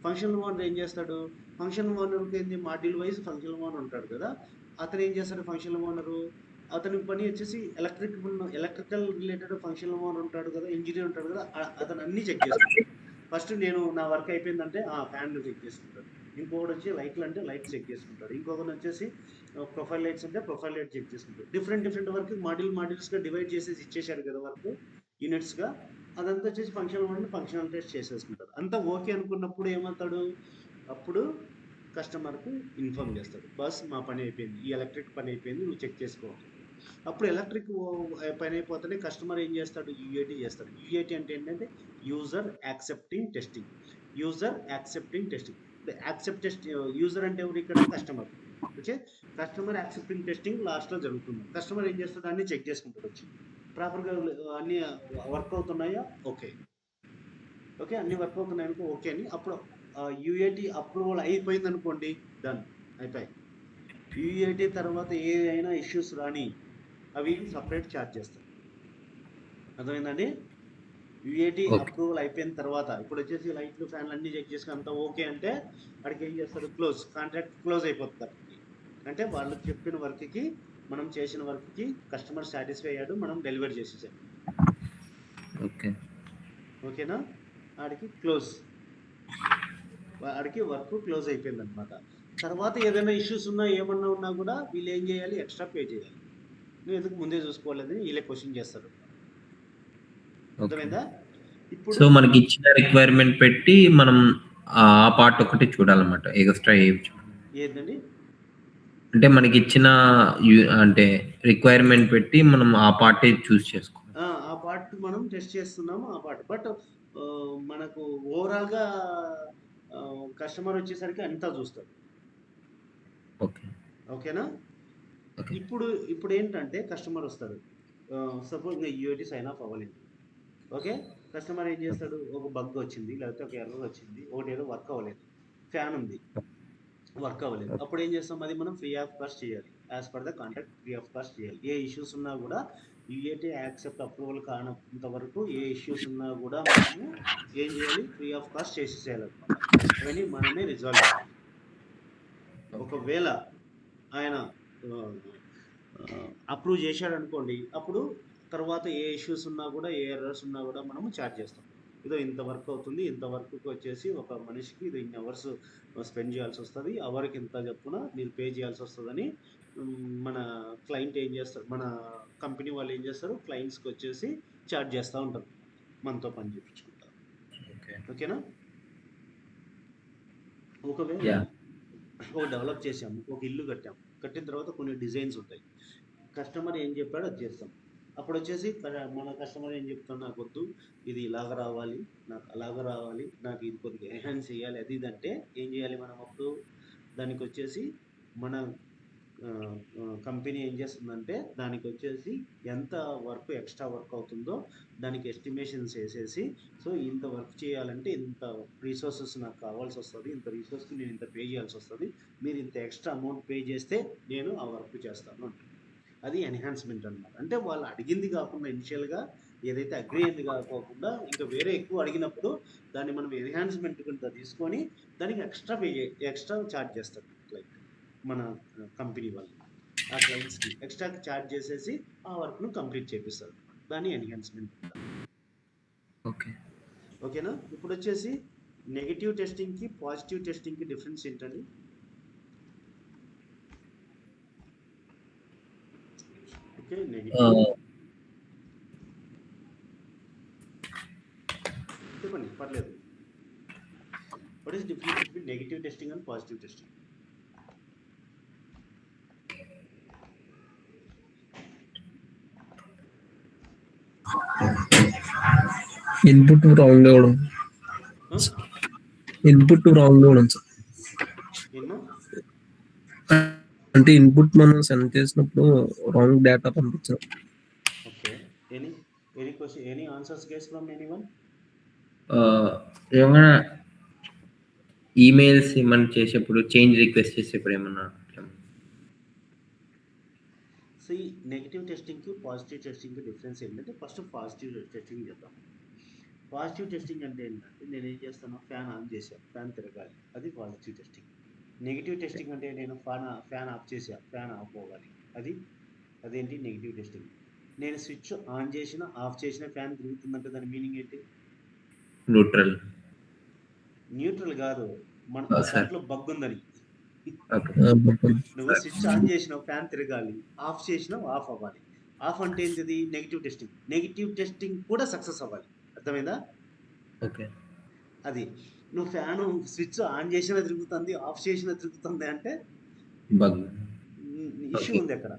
ఫంక్షనల్ ఓనర్ ఏం చేస్తాడు, ఫంక్షనల్ ఓనర్కి ఏంటి, మాడ్యూల్ వైజ్ ఫంక్షనల్ ఓనర్ ఉంటాడు కదా, అతను ఏం చేస్తాడు, ఫంక్షనల్ ఓనరు అతని పని వచ్చేసి ఎలక్ట్రికల్ రిలేటెడ్ ఫంక్షనల్ ఓనర్ ఉంటాడు కదా, ఇంజనీర్ ఉంటాడు కదా, అతను అన్నీ చెక్ చేసుకుంటాడు. ఫస్ట్ నేను నా వర్క్ అయిపోయిందంటే ఫ్యాన్లు చెక్ చేసుకుంటాడు, ఇంకొకటి వచ్చి లైట్లు అంటే లైట్ చెక్ చేసుకుంటాడు, ఇంకొకటి వచ్చేసి ప్రొఫైల్ లైట్స్ అంటే ప్రొఫైల్ లైట్ చెక్ చేసుకుంటాడు. డిఫరెంట్ వర్క్ మాడ్యూల్స్గా డివైడ్ చేసేసి ఇచ్చేసాడు కదా వర్క్ యూనిట్స్గా, అదంతా వచ్చేసి ఫంక్షనల్ టెస్ట్ చేసేసుకుంటారు. అంతా ఓకే అనుకున్నప్పుడు ఏమవుతాడు, అప్పుడు కస్టమర్కు ఇన్ఫార్మ్ చేస్తాడు, బస్ మా పని అయిపోయింది, ఈ ఎలక్ట్రిక్ పని అయిపోయింది, నువ్వు చెక్ చేసుకో. అప్పుడు ఎలక్ట్రిక్ పని అయిపోతేనే కస్టమర్ ఏం చేస్తాడు, యూఏటి చేస్తాడు. యూఏటి అంటే ఏంటంటే యూజర్ యాక్సెప్టింగ్ టెస్టింగ్. యూజర్ అంటే ఎవరు ఇక్కడ, customer. Okay, customer accepting testing లాస్ట్లో జరుగుతుంది. కస్టమర్ ఏం చేస్తాడు, అన్ని చెక్ చేసుకుంటాడు, వచ్చి ప్రాపర్గా అన్ని వర్క్ అవుతున్నాయా, ఓకే అన్ని వర్క్ అవుతున్నాయనుకో ఓకే అని. అప్పుడు యూఏటి అప్రూవల్ అయిపోయింది అనుకోండి, డన్ అయిపోయి. యూఏటి తర్వాత ఏదైనా ఇష్యూస్ రాని అవి సపరేట్ ఛార్జ్ చేస్తారు. అర్థమైందండి? యూఏటి అప్రూవల్ అయిపోయిన తర్వాత ఇప్పుడు వచ్చేసి లైట్లు ఫ్యాన్లు అన్నీ చెక్ చేసుకుని అంతా ఓకే అంటే అక్కడికి ఏం చేస్తారు, కాంట్రాక్ట్ క్లోజ్ అయిపోతుంది. అంటే వాళ్ళు చెప్పిన వర్క్కి, మనం చేసిన వర్క్కి కస్టమర్ సాటిస్ఫై అయ్యాడు, మనం డెలివరీ చేసేసాం. ఓకేనా, ఆడికి వర్క్ క్లోజ్ అయిపోయింది అనమాట. తర్వాత ఏదైనా ఇష్యూస్ ఏమన్నా ఉన్నా కూడా వీళ్ళు ఏం చేయాలి, ఎక్స్ట్రా పే చేయాలి. నువ్వు ఎందుకు ముందే చూసుకోవాలని వీళ్ళే క్వశ్చన్ చేస్తారు. అర్థమైందా? ఇప్పుడు సో మనకి ఇచ్చిన రిక్వైర్మెంట్ పెట్టి మనం ఆ పార్ట్ ఒకటి చూడాలన్నమాట, ఎక్స్ట్రా ఏంటండి అంటే మనకి ఇచ్చిన అంటే రిక్వైర్మెంట్ పెట్టి మనం ఆ పార్ట్ చూస్ చేసుకోవాలి. ఆ పార్ట్ మనం టెస్ట్ చేస్తున్నాము ఆ పార్ట్. బట్ మనకు ఓవరాల్‌గా కస్టమర్ వచ్చేసరికి అంతా చూస్తాడు. ఓకే. ఓకేనా? ఓకే. ఇప్పుడేంటంటే కస్టమర్ వస్తాడు. సపోజ్ ఇంగ యూఐటీ సైన్ ఆఫ్ అవ్వలేదు. ఓకే. కస్టమర్ ఏం చేస్తాడు? ఒక బగ్ వచ్చింది, లేకపోతే ఒక ఎర్రర్ వచ్చింది. ఒకటేదో వర్క్ అవ్వలేదు. ఫ్యాన్ ఉంది. వర్క్ అవ్వలేదు. అప్పుడు ఏం చేస్తాం? అది మనం ఫ్రీ ఆఫ్ కాస్ట్ చేయాలి. As per the contract free of cost చేయాలి. ఏ ఇష్యూస్ ఉన్నా కూడా యూఏటీ యాక్సెప్ట్ అప్రూవల్ కానంత వరకు ఏ ఇష్యూస్ ఉన్నా కూడా మనము ఏం చేయాలి? ఫ్రీ ఆఫ్ కాస్ట్ చేసేసేయాలన్నమాట. అవన్నీ మనమే రిజాల్వ్ చేయాలి. ఒకవేళ ఆయన అప్రూవ్ చేశాడనుకోండి, అప్పుడు తర్వాత ఏ ఇష్యూస్ ఉన్నా కూడా, ఏ ఎర్రర్స్ ఉన్నా కూడా మనము చార్జ్ చేస్తాం. ఇదో ఇంత వర్క్ అవుతుంది, ఇంత వర్క్‌కి వచ్చేసి ఒక మనిషికి ఇది ఇన్ని అవర్స్ స్పెండ్ చేయాల్సి వస్తది. అవర్‌కి ఇంత చొప్పున మీరు పే చేయాల్సి వస్తదని మన క్లయింట్ ఏం చేస్తారు, మన కంపెనీ వాళ్ళు ఏం చేస్తారు, క్లయింట్స్‌కి వచ్చేసి చార్జ్ చేస్తా ఉంటారు. మనతో పని చేపించుకుంటారు. ఓకేనా? ఒకవేళ యాహ్! డెవలప్ చేసాము, ఒక ఇల్లు కట్టాము. కట్టిన తర్వాత కొన్ని డిజైన్స్ ఉంటాయి. కస్టమర్ ఏం చెప్పాడో అది చేస్తాం. అప్పుడొచ్చేసి మన కస్టమర్ ఏం చెప్తాడు, నాకొద్దు, ఇది ఇలాగ రావాలి, నాకు అలాగ రావాలి, నాకు ఇది కొద్దిగా ఎన్హాన్స్ చేయాలి, అది ఇది అంటే ఏం చేయాలి మనం అప్పుడు? దానికొచ్చేసి మన కంపెనీ ఏం చేస్తుందంటే దానికొచ్చేసి ఎంత వర్క్ ఎక్స్ట్రా వర్క్ అవుతుందో దానికి ఎస్టిమేషన్స్ వేసేసి, సో ఇంత వర్క్ చేయాలంటే ఇంత రిసోర్సెస్ నాకు కావాల్సి వస్తుంది, ఇంత రిసోర్స్కి నేను ఇంత పే చేయాల్సి వస్తుంది, మీరు ఇంత ఎక్స్ట్రా అమౌంట్ పే చేస్తే నేను ఆ వర్క్ చేస్తాను అంటారు. అది ఎన్హాన్స్మెంట్ అనమాట. అంటే వాళ్ళు అడిగింది కాకుండా ఇనిషియల్గా ఏదైతే అగ్రీ అయింది కాకోకుండా ఇంకా వేరే ఎక్కువ అడిగినప్పుడు దాన్ని మనం ఎన్హాన్స్మెంట్ కింద తీసుకొని దానికి ఎక్స్ట్రా ఛార్జ్ చేస్తారు క్లయింట్, మన కంపెనీ వాళ్ళు ఆ క్లయింట్స్కి ఎక్స్ట్రా ఛార్జ్ చేసేసి ఆ వర్క్ను కంప్లీట్ చేపిస్తారు. దాన్ని ఎన్హాన్స్మెంట్ అంటారు. ఓకే. ఓకేనా? ఇప్పుడు వచ్చేసి నెగిటివ్ టెస్టింగ్కి పాజిటివ్ టెస్టింగ్కి డిఫరెన్స్ ఏంటండి? ఓకే, నెగిటివ్ చెప్పండి, పర్లేదు. What is difference between negative testing and positive testing? Input wrong అవ్వడం. ఇన్పుట్ రాంగ్ అవ్వడం సార్. ఏమో అంటే ఇన్పుట్ మనం సెండ్ చేసినప్పుడు రాంగ్ డేటా పంపించడం. Okay. Any question, any answers guess from anyone? ఏమైనా ఈమెయిల్స్ ఏమన్నా చేసేప్పుడు చేంజ్ రిక్వెస్ట్ చేసేప్పుడు ఏమన్నా నెగిటివ్ టెస్టింగ్కి పాజిటివ్ టెస్టింగ్కి డిఫరెన్స్ ఏంటంటే ఫస్ట్ పాజిటివ్ టెస్టింగ్ చేద్దాం. పాజిటివ్ టెస్టింగ్ అంటే ఏంటంటే నేను ఏం చేస్తాను, ఫ్యాన్ ఆన్ చేశాను, ఫ్యాన్ తిరగాలి, అది పాజిటివ్ టెస్టింగ్. నెగిటివ్ టెస్టింగ్ అంటే నేను ఫ్యాన్ ఆఫ్ చేశాను, ఫ్యాన్ ఆఫ్ అవ్వాలి, అదేంటి నెగిటివ్ టెస్టింగ్. నేను స్విచ్ ఆన్ చేసిన ఆఫ్ చేసిన ఫ్యాన్ తిరుగుతుందంటే దాని మీనింగ్ ఏంటి? న్యూట్రల్ కాదు, మన దాంట్లో బగ్ ఉందని. నువ్వు స్విచ్ ఆన్ చేసినావు, ఫ్యాన్ తిరగాలి, ఆఫ్ చేసినావు, ఆఫ్ అవ్వాలి. ఆఫ్ అంటే ఏంటిది? Negative testing. నెగిటివ్ టెస్టింగ్ కూడా సక్సెస్ అవ్వాలి. అర్థమైందా? ఓకే. అది నువ్వు ఫ్యాన్ స్విచ్ ఆన్ చేసినా తిరుగుతుంది, ఆఫ్ చేసినా తిరుగుతుంది అంటే బగ్ ఇష్యూ ఉంది అక్కడ.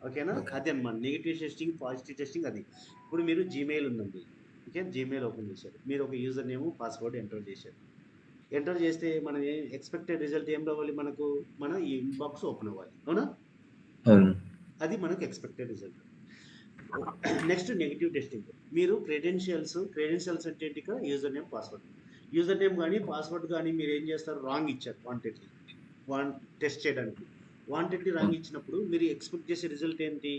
ఓకేనా? అది అన్నమాట నెగిటివ్ టెస్టింగ్, పాజిటివ్ టెస్టింగ్. అది ఇప్పుడు మీరు జీమెయిల్ ఉందండి, ఓకే, జీమెయిల్ ఓపెన్ చేశారు, మీరు ఒక యూజర్ నేమ్ పాస్వర్డ్ ఎంటర్ చేశారు. ఎంటర్ చేస్తే మన ఎక్స్పెక్టెడ్ రిజల్ట్ ఏం రావాలి? మనకు మన ఇన్బాక్స్ ఓపెన్ అవ్వాలి, అవునా? అది మనకు expected result. Next negative testing. మీరు క్రెడెన్షియల్స్ అంటే ఏంటి? ఇక్కడ user name password. User name కానీ పాస్వర్డ్ కానీ మీరు ఏం చేస్తారు? రాంగ్ ఇచ్చారు వాంటెడ్లీ, టెస్ట్ చేయడానికి. వాంటెడ్లీ రాంగ్ ఇచ్చినప్పుడు మీరు ఎక్స్పెక్ట్ చేసే రిజల్ట్ ఏంటి?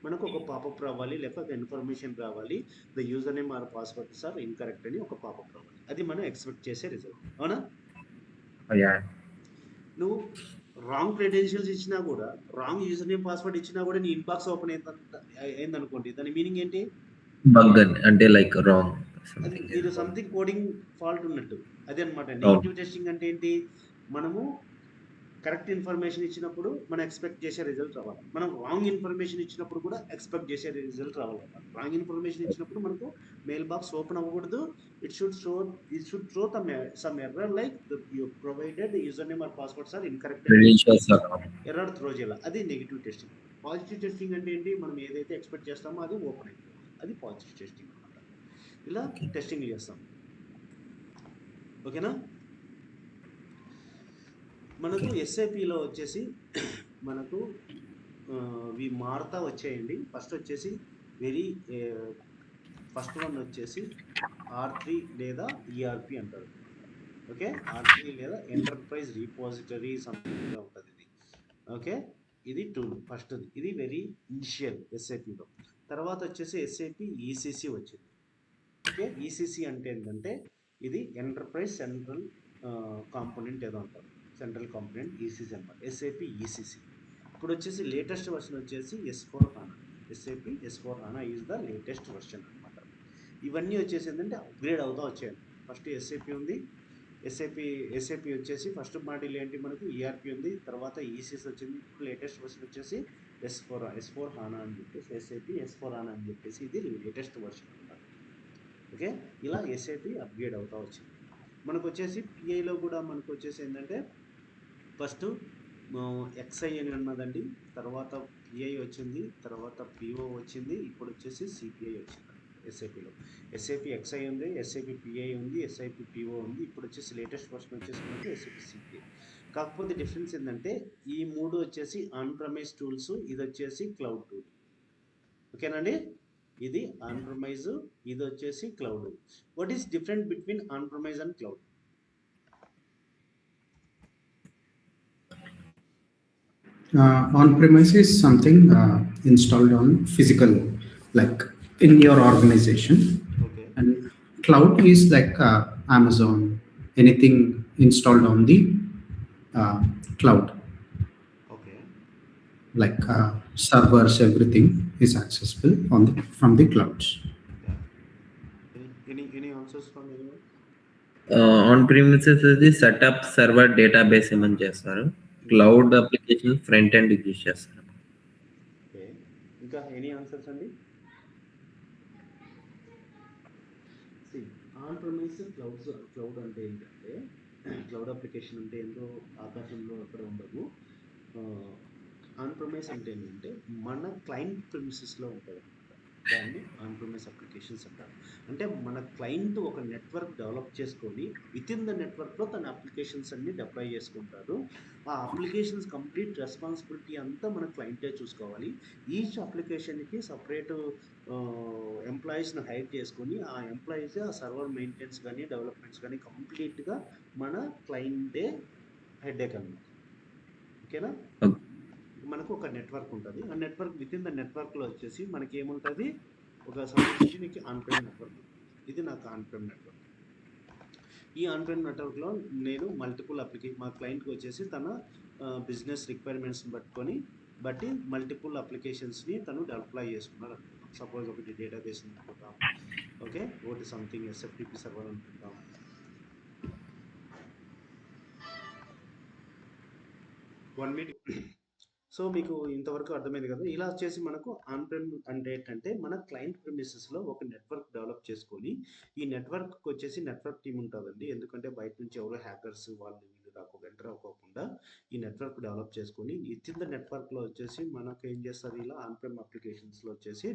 మనకు ఒక పాపప్ రావాలి, లేకపోతే ఇన్ఫర్మేషన్ రావాలి, the user name are password sir incorrect అని ఒక పాపప్ రావాలి. అది మనం ఎక్స్పెక్ట్ చేసే రిజల్ట్, అవునా? నువ్వు రాంగ్ క్రెడెన్షియల్స్ ఇచ్చినా కూడా, రాంగ్ యూజర్ నేమ్ పాస్వర్డ్ ఇచ్చినా కూడా నీ ఇన్బాక్స్ ఓపెన్ అయిందనుకోండి, దాని మీనింగ్ ఏంటి? బగ్ అంటే లైక్ రాంగ్, అది మీరు సంథింగ్ కోడింగ్ ఫాల్ట్ ఉన్నట్టు. అదే అనమాట నెగిటివ్ టెస్టింగ్ అంటే ఏంటి? మనము కరెక్ట్ ఇన్ఫర్మేషన్ ఇచ్చినప్పుడు మనం ఎక్స్పెక్ట్ చేసే రిజల్ట్ రావాలి, మనం రాంగ్ ఇన్ఫర్మేషన్ ఇచ్చినప్పుడు కూడా ఎక్స్పెక్ట్ చేసే రిజల్ట్ రావాలి. రాంగ్ ఇన్ఫర్మేషన్ ఇచ్చినప్పుడు మనకు మెయిల్ బాక్స్ ఓపెన్ అవ్వకూడదు. It should show some error like you provided user name or passwords are incorrect error throw చేయాలి. అది నెగిటివ్ టెస్టింగ్. పాజిటివ్ టెస్టింగ్ అంటే ఏంటి? మనం ఏదైతే ఎక్స్పెక్ట్ చేస్తామో అది ఓపెన్ అయిపోవాలి, అది పాజిటివ్ టెస్టింగ్ అనమాట. ఇలా టెస్టింగ్ చేస్తాం. ఓకేనా? మనకు ఎస్ఐపిలో వచ్చేసి మనకు ఇవి మారుతా వచ్చాయండి. ఫస్ట్ వచ్చేసి ఫస్ట్ వన్ వచ్చేసి R3 లేదా ఈఆర్పి అంటారు. ఓకే, R3 లేదా ఎంటర్ప్రైజ్ రిపోజిటరీ సంథింగ్గా ఉంటుంది ఇది. ఓకే, ఇది టూల్ ఫస్ట్ది, ఇది వెరీ ఇనిషియల్ ఎస్ఐపిలో. తర్వాత వచ్చేసి ఎస్ఐపి ఈసీసీ వచ్చింది. ఓకే, ఈసీసీ అంటే ఏంటంటే ఇది ఎంటర్ప్రైజ్ సెంట్రల్ కాంపోనెంట్ ఏదో అంటారు, సెంట్రల్ కాంపోనెంట్ ఈసీసీ అనమాట, ఎస్ఐపి ఈసీసీ. ఇప్పుడు వచ్చేసి లేటెస్ట్ వర్షన్ వచ్చేసి S4HANA. SIP S4HANA is the latest version అనమాట. ఇవన్నీ వచ్చేసి ఏంటంటే అప్గ్రేడ్ అవుతూ వచ్చాయండి. ఫస్ట్ ఎస్ఐపి ఉంది, ఎస్ఐపి వచ్చేసి ఫస్ట్ మాడ్యూల్ ఏంటి మనకు ఈఆర్పి ఉంది, తర్వాత ఈసీసీ వచ్చింది. ఇప్పుడు లేటెస్ట్ వర్షన్ వచ్చేసి S4HANA అని చెప్పేసి ఎస్ఐపి S4HANA అని చెప్పేసి ఇది లేటెస్ట్ వర్షన్ అనమాట. ఓకే, ఇలా ఎస్ఐపి అప్గ్రేడ్ అవుతూ వచ్చింది. మనకు వచ్చేసి పిఐలో కూడా మనకు వచ్చేసి ఏంటంటే ఫస్ట్ XI అని ఉన్నదండి, తర్వాత పిఐ వచ్చింది, తర్వాత పిఓ వచ్చింది, ఇప్పుడు వచ్చేసి సిపిఐ వచ్చింది ఎస్ఐపిలో. ఎస్ఐపి XI ఉంది, ఎస్ఐపి పిఐ ఉంది, ఎస్ఐపి పిఓ ఉంది, ఇప్పుడు వచ్చేసి లేటెస్ట్ వర్షన్ వచ్చేసి మనకి ఎస్ఐపి సిపిఐ. కాకపోతే డిఫరెన్స్ ఏంటంటే ఈ మూడు వచ్చేసి ఆన్ ప్రైమేజ్ టూల్స్, ఇది వచ్చేసి క్లౌడ్ టూల్. ఓకేనండి, ఇది ఆన్ ప్రైమేజ్, ఇది వచ్చేసి cloud. What is different between on primase and cloud? On-premise is something installed on physical, like in your organization. Okay. And cloud is like Amazon, anything installed on the cloud. Okay. Like servers, everything is accessible from the clouds. Yeah. Any answers from anyone? On premises అది setup server database ఏమని చేస్తారు, cloud application front end use చేస్తారు. Okay, ఇంకా any answers అండి? On primase cloud అంటే ఏంటంటే, cloud application అంటే ఏంటో ఆకాశంలో అక్కడ ఉండదు. ఆన్ ప్రైమేజ్ అంటే ఏంటంటే మన క్లయింట్ ప్రిమిసెస్లో ఉంటుంది అనమాట. దాన్ని ఆన్ ప్రైమేజ్ అప్లికేషన్స్ అంటారు. అంటే మన క్లయింట్ ఒక నెట్వర్క్ డెవలప్ చేసుకొని విత్ ఇన్ ద నెట్వర్క్లో తన అప్లికేషన్స్ అన్ని డిప్లాయ్ చేసుకుంటారు. ఆ అప్లికేషన్స్ కంప్లీట్ రెస్పాన్సిబిలిటీ అంతా మన క్లయింటే చూసుకోవాలి. ఈచ్ అప్లికేషన్కి సపరేట్ ఎంప్లాయీస్ని హైర్ చేసుకొని ఆ ఎంప్లాయీస్ ఆ సర్వర్ మెయింటెనెన్స్ కానీ డెవలప్మెంట్స్ కానీ కంప్లీట్గా మన క్లయింటే హెడేక్ అన్నమాట. ఓకేనా? మనకు ఒక నెట్వర్క్ ఉంటుంది, ఆ నెట్వర్క్ విత్ ఇన్ ద నెట్వర్క్లో వచ్చేసి మనకి ఏముంటుంది, ఒక సంబంధించి నీకు ఆన్ ప్రైమ్ నెట్వర్క్. ఇది నాకు ఆన్ ప్రైమ్ నెట్వర్క్. ఈ ఆన్ ప్రైమ్ నెట్వర్క్లో నేను మల్టిపుల్ మా క్లయింట్కి వచ్చేసి తన బిజినెస్ రిక్వైర్మెంట్స్ని బట్టి మల్టిపుల్ అప్లికేషన్స్ని తను డెవలప్ చేసుకున్నాడు అనుకుంటాం. సపోజ్ ఒకటి డేటాబేస్ అనుకుంటాం, ఓకే, ఒకటి సంథింగ్ SFTP సర్వర్ అనుకుంటాం. One minute. సో మీకు ఇంతవరకు అర్థమైంది కదా. ఇలా వచ్చేసి మనకు ఆన్ ప్రైమ్ అంటే ఏంటంటే మన క్లయింట్ ప్రిమిసెస్లో ఒక నెట్వర్క్ డెవలప్ చేసుకొని, ఈ నెట్వర్క్ వచ్చేసి నెట్వర్క్ టీమ్ ఉంటుందండి. ఎందుకంటే బయట నుంచి ఎవరో హ్యాకర్స్ వాళ్ళు వీళ్ళు ఎంటర్ అవ్వకుండా ఈ నెట్వర్క్ డెవలప్ చేసుకొని విత్ ఇన్ ద నెట్వర్క్లో వచ్చేసి మనకు ఏం చేస్తుంది, ఇలా ఆన్ ప్రైమ్ అప్లికేషన్స్లో వచ్చేసి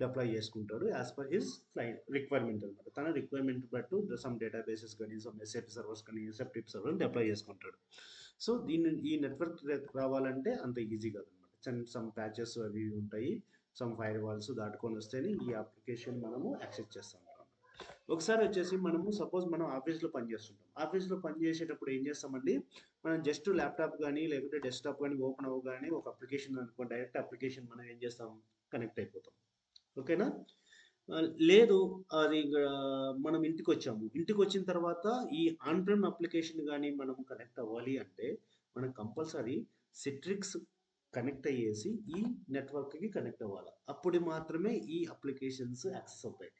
డిప్లాయ్ చేసుకుంటాడు as per his client requirement అనమాట. తన రిక్వైర్మెంట్ బట్టు సమ్ డేటాబేసెస్ కానీ సమ్ SAP సర్వర్స్ కానీ SFTP సర్వర్ డిప్లాయ్ చేసుకుంటాడు. సో ఈ నెట్వర్క్ రావాలంటే అంత ఈజీ కాదనమాట. సమ్ ప్యాచెస్ అవి ఉంటాయి, సమ్ ఫైర్ వాల్స్ దాటుకొని వస్తేనే ఈ అప్లికేషన్ మనము యాక్సెస్ చేస్తాం. ఒకసారి వచ్చేసి మనము సపోజ్ మనం ఆఫీస్లో పనిచేస్తుంటాం. ఆఫీస్లో పనిచేసేటప్పుడు ఏం చేస్తామండి, మనం జస్ట్ ల్యాప్టాప్ కానీ లేకపోతే డెస్క్టాప్ కానీ ఓపెన్ అవ్వగానే ఒక అప్లికేషన్ అనుకో, డైరెక్ట్ అప్లికేషన్ మనం ఏం చేస్తాం, కనెక్ట్ అయిపోతాం. ఓకేనా? లేదు, అది మనం ఇంటికి వచ్చాము, ఇంటికి వచ్చిన తర్వాత ఈ ఆన్ ప్రైమ్ అప్లికేషన్ కానీ మనం కనెక్ట్ అవ్వాలి అంటే మనం కంపల్సరీ సిట్రిక్స్ కనెక్ట్ అయ్యేసి ఈ నెట్వర్క్కి కనెక్ట్ అవ్వాలి. అప్పుడు మాత్రమే ఈ అప్లికేషన్స్ యాక్సెస్ అవుతాయి.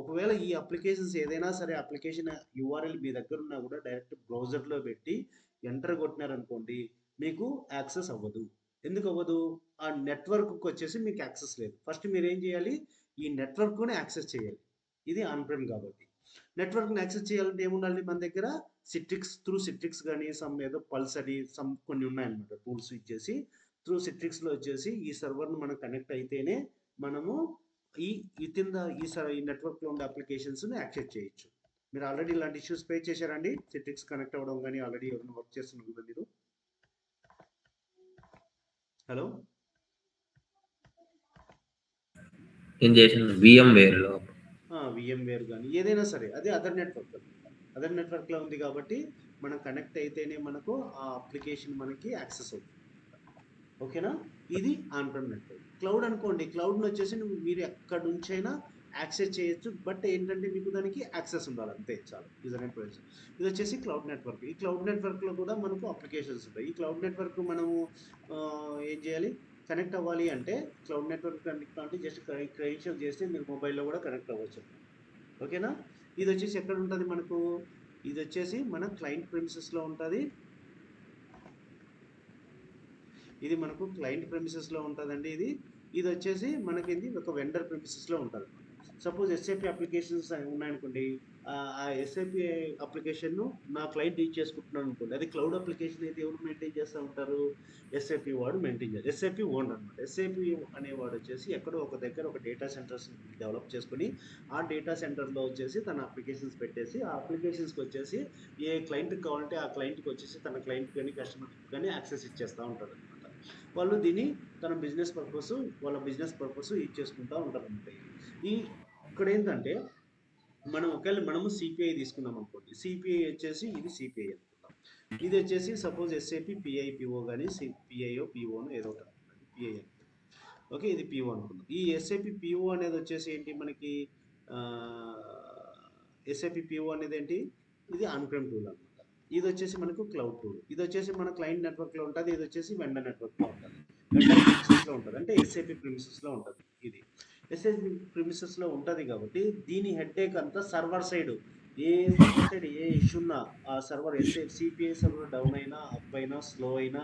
ఒకవేళ ఈ అప్లికేషన్స్ ఏదైనా సరే అప్లికేషన్ URL మీ దగ్గర ఉన్నా కూడా డైరెక్ట్ బ్రౌజర్లో పెట్టి ఎంటర్ కొట్టినారనుకోండి, మీకు యాక్సెస్ అవ్వదు. ఎందుకు అవ్వదు? ఆ నెట్వర్క్కి వచ్చేసి మీకు యాక్సెస్ లేదు. ఫస్ట్ మీరు ఏం చేయాలి, ఈ నెట్వర్క్ని యాక్సెస్ చేయాలి. ఇది ఆన్ ప్రైమ్ కాబట్టి. నెట్వర్క్ని యాక్సెస్ చేయాలంటే ఏముండాలి మన దగ్గర, సిట్రిక్స్ కానీ సమ్ ఏదో పల్స్ అని సమ్ కొన్ని ఉన్నాయన్నమాట టూల్స్ ఇచ్చేసి త్రూ సిట్రిక్స్లో వచ్చేసి ఈ సర్వర్ను మనం కనెక్ట్ అయితేనే మనము ఈ వితిన్ ద ఈ నెట్వర్క్లో ఉండే అప్లికేషన్స్ని యాక్సెస్ చేయొచ్చు. మీరు ఆల్రెడీ ఇలాంటి ఇష్యూస్ ఫేస్ చేశారండి? సిట్రిక్స్ కనెక్ట్ అవ్వడం కానీ ఆల్రెడీ ఎవరైనా వర్క్ చేస్తున్నారు కదా మీరు? హలో, ఏం చేసాను VMware లో. VMware కానీ ఏదైనా సరే అది అదర్ నెట్వర్క్లో ఉంది కాబట్టి మనం కనెక్ట్ అయితేనే మనకు ఆ అప్లికేషన్ మనకి యాక్సెస్ అవుతుంది. ఓకేనా? ఇది ఆన్ ప్రైమ్ నెట్వర్క్. క్లౌడ్ అనుకోండి, క్లౌడ్ని వచ్చేసి మీరు ఎక్కడి నుంచైనా యాక్సెస్ చేయొచ్చు, బట్ ఏంటంటే మీకు దానికి యాక్సెస్ ఉండాలి అంతే, చాలు. User and provider. ఇది వచ్చేసి క్లౌడ్ నెట్వర్క్. ఈ క్లౌడ్ నెట్వర్క్లో కూడా మనకు అప్లికేషన్స్ ఉంటాయి. ఈ క్లౌడ్ నెట్వర్క్ మనము ఏం చేయాలి? కనెక్ట్ అవ్వాలి అంటే క్లౌడ్ నెట్వర్క్ కనెక్ట్ అంటే జస్ట్ క్రెడెన్షియల్ చేస్తే మీరు మొబైల్లో కూడా కనెక్ట్ అవ్వచ్చు. ఓకేనా? ఇది వచ్చేసి ఎక్కడ ఉంటుంది మనకు? ఇది వచ్చేసి మన క్లయింట్ ప్రిమిసెస్లో ఉంటుంది. ఇది మనకు క్లయింట్ ప్రిమిసెస్లో ఉంటుందండి. ఇది వచ్చేసి మనకి ఒక వెండర్ ప్రిమిసెస్లో ఉంటుంది. సపోజ్ SAP అప్లికేషన్స్ ఉన్నాయనుకోండి, ఆ SAP అప్లికేషన్ను నా క్లయింట్ యూజ్ చేసుకుంటున్నాను అనుకోండి, అది క్లౌడ్ అప్లికేషన్ అయితే ఎవరు మెయింటైన్ చేస్తూ ఉంటారు? SAP వాడు మెయింటైన్ చేయాలి. SAP ఓనర్ అనమాట. SAP అనేవాడు వచ్చేసి ఎక్కడో ఒక దగ్గర ఒక డేటా సెంటర్స్ డెవలప్ చేసుకుని ఆ డేటా సెంటర్లో వచ్చేసి తన అప్లికేషన్స్ పెట్టేసి ఆ అప్లికేషన్స్కి వచ్చేసి ఏ క్లయింట్కి కావాలంటే ఆ క్లయింట్కి వచ్చేసి తన క్లయింట్ కానీ కస్టమర్కి కానీ యాక్సెస్ ఇచ్చేస్తూ ఉంటారు అనమాట. వాళ్ళు దీన్ని తన బిజినెస్ పర్పస్ యూజ్ చేసుకుంటూ ఉంటారు అనమాట. ఇక్కడ ఏంటంటే మనము సిపిఐ తీసుకున్నాం అనుకోండి, సిపిఐ వచ్చేసి ఇది సిపిఐ అనుకుందాం. ఇది వచ్చేసి సపోజ్ SAP PIPO కానీ PIO POను ఏదో ఒకటి PI అనుకుందాం. ఓకే, ఇది PO అనుకుందాం. ఈ SAP PO అనేది వచ్చేసి ఏంటి మనకి? SAP PO అనేది ఏంటి? ఇది ఆన్ ప్రైమ్ టూల్ అనమాట. ఇది వచ్చేసి మనకు క్లౌడ్ టూల్. ఇది వచ్చేసి మన క్లయింట్ నెట్వర్క్లో ఉంటుంది. ఇది వచ్చేసి వెండర్ నెట్వర్క్లో ఉంటుంది. వెండర్ ప్రిమిసెస్లో ఉంటుంది, అంటే SAP ప్రిమిసెస్లో ఉంటుంది. ఇది SAP ప్రిమిసెస్లో ఉంటుంది కాబట్టి దీని హెడ్ఏక్ అంతా సర్వర్ సైడ్ ఏ ఇష్యూ ఉన్నా ఆ సర్వర్ సిపిఐ సర్వర్ డౌన్ అయినా, అప్ అయినా, స్లో అయినా,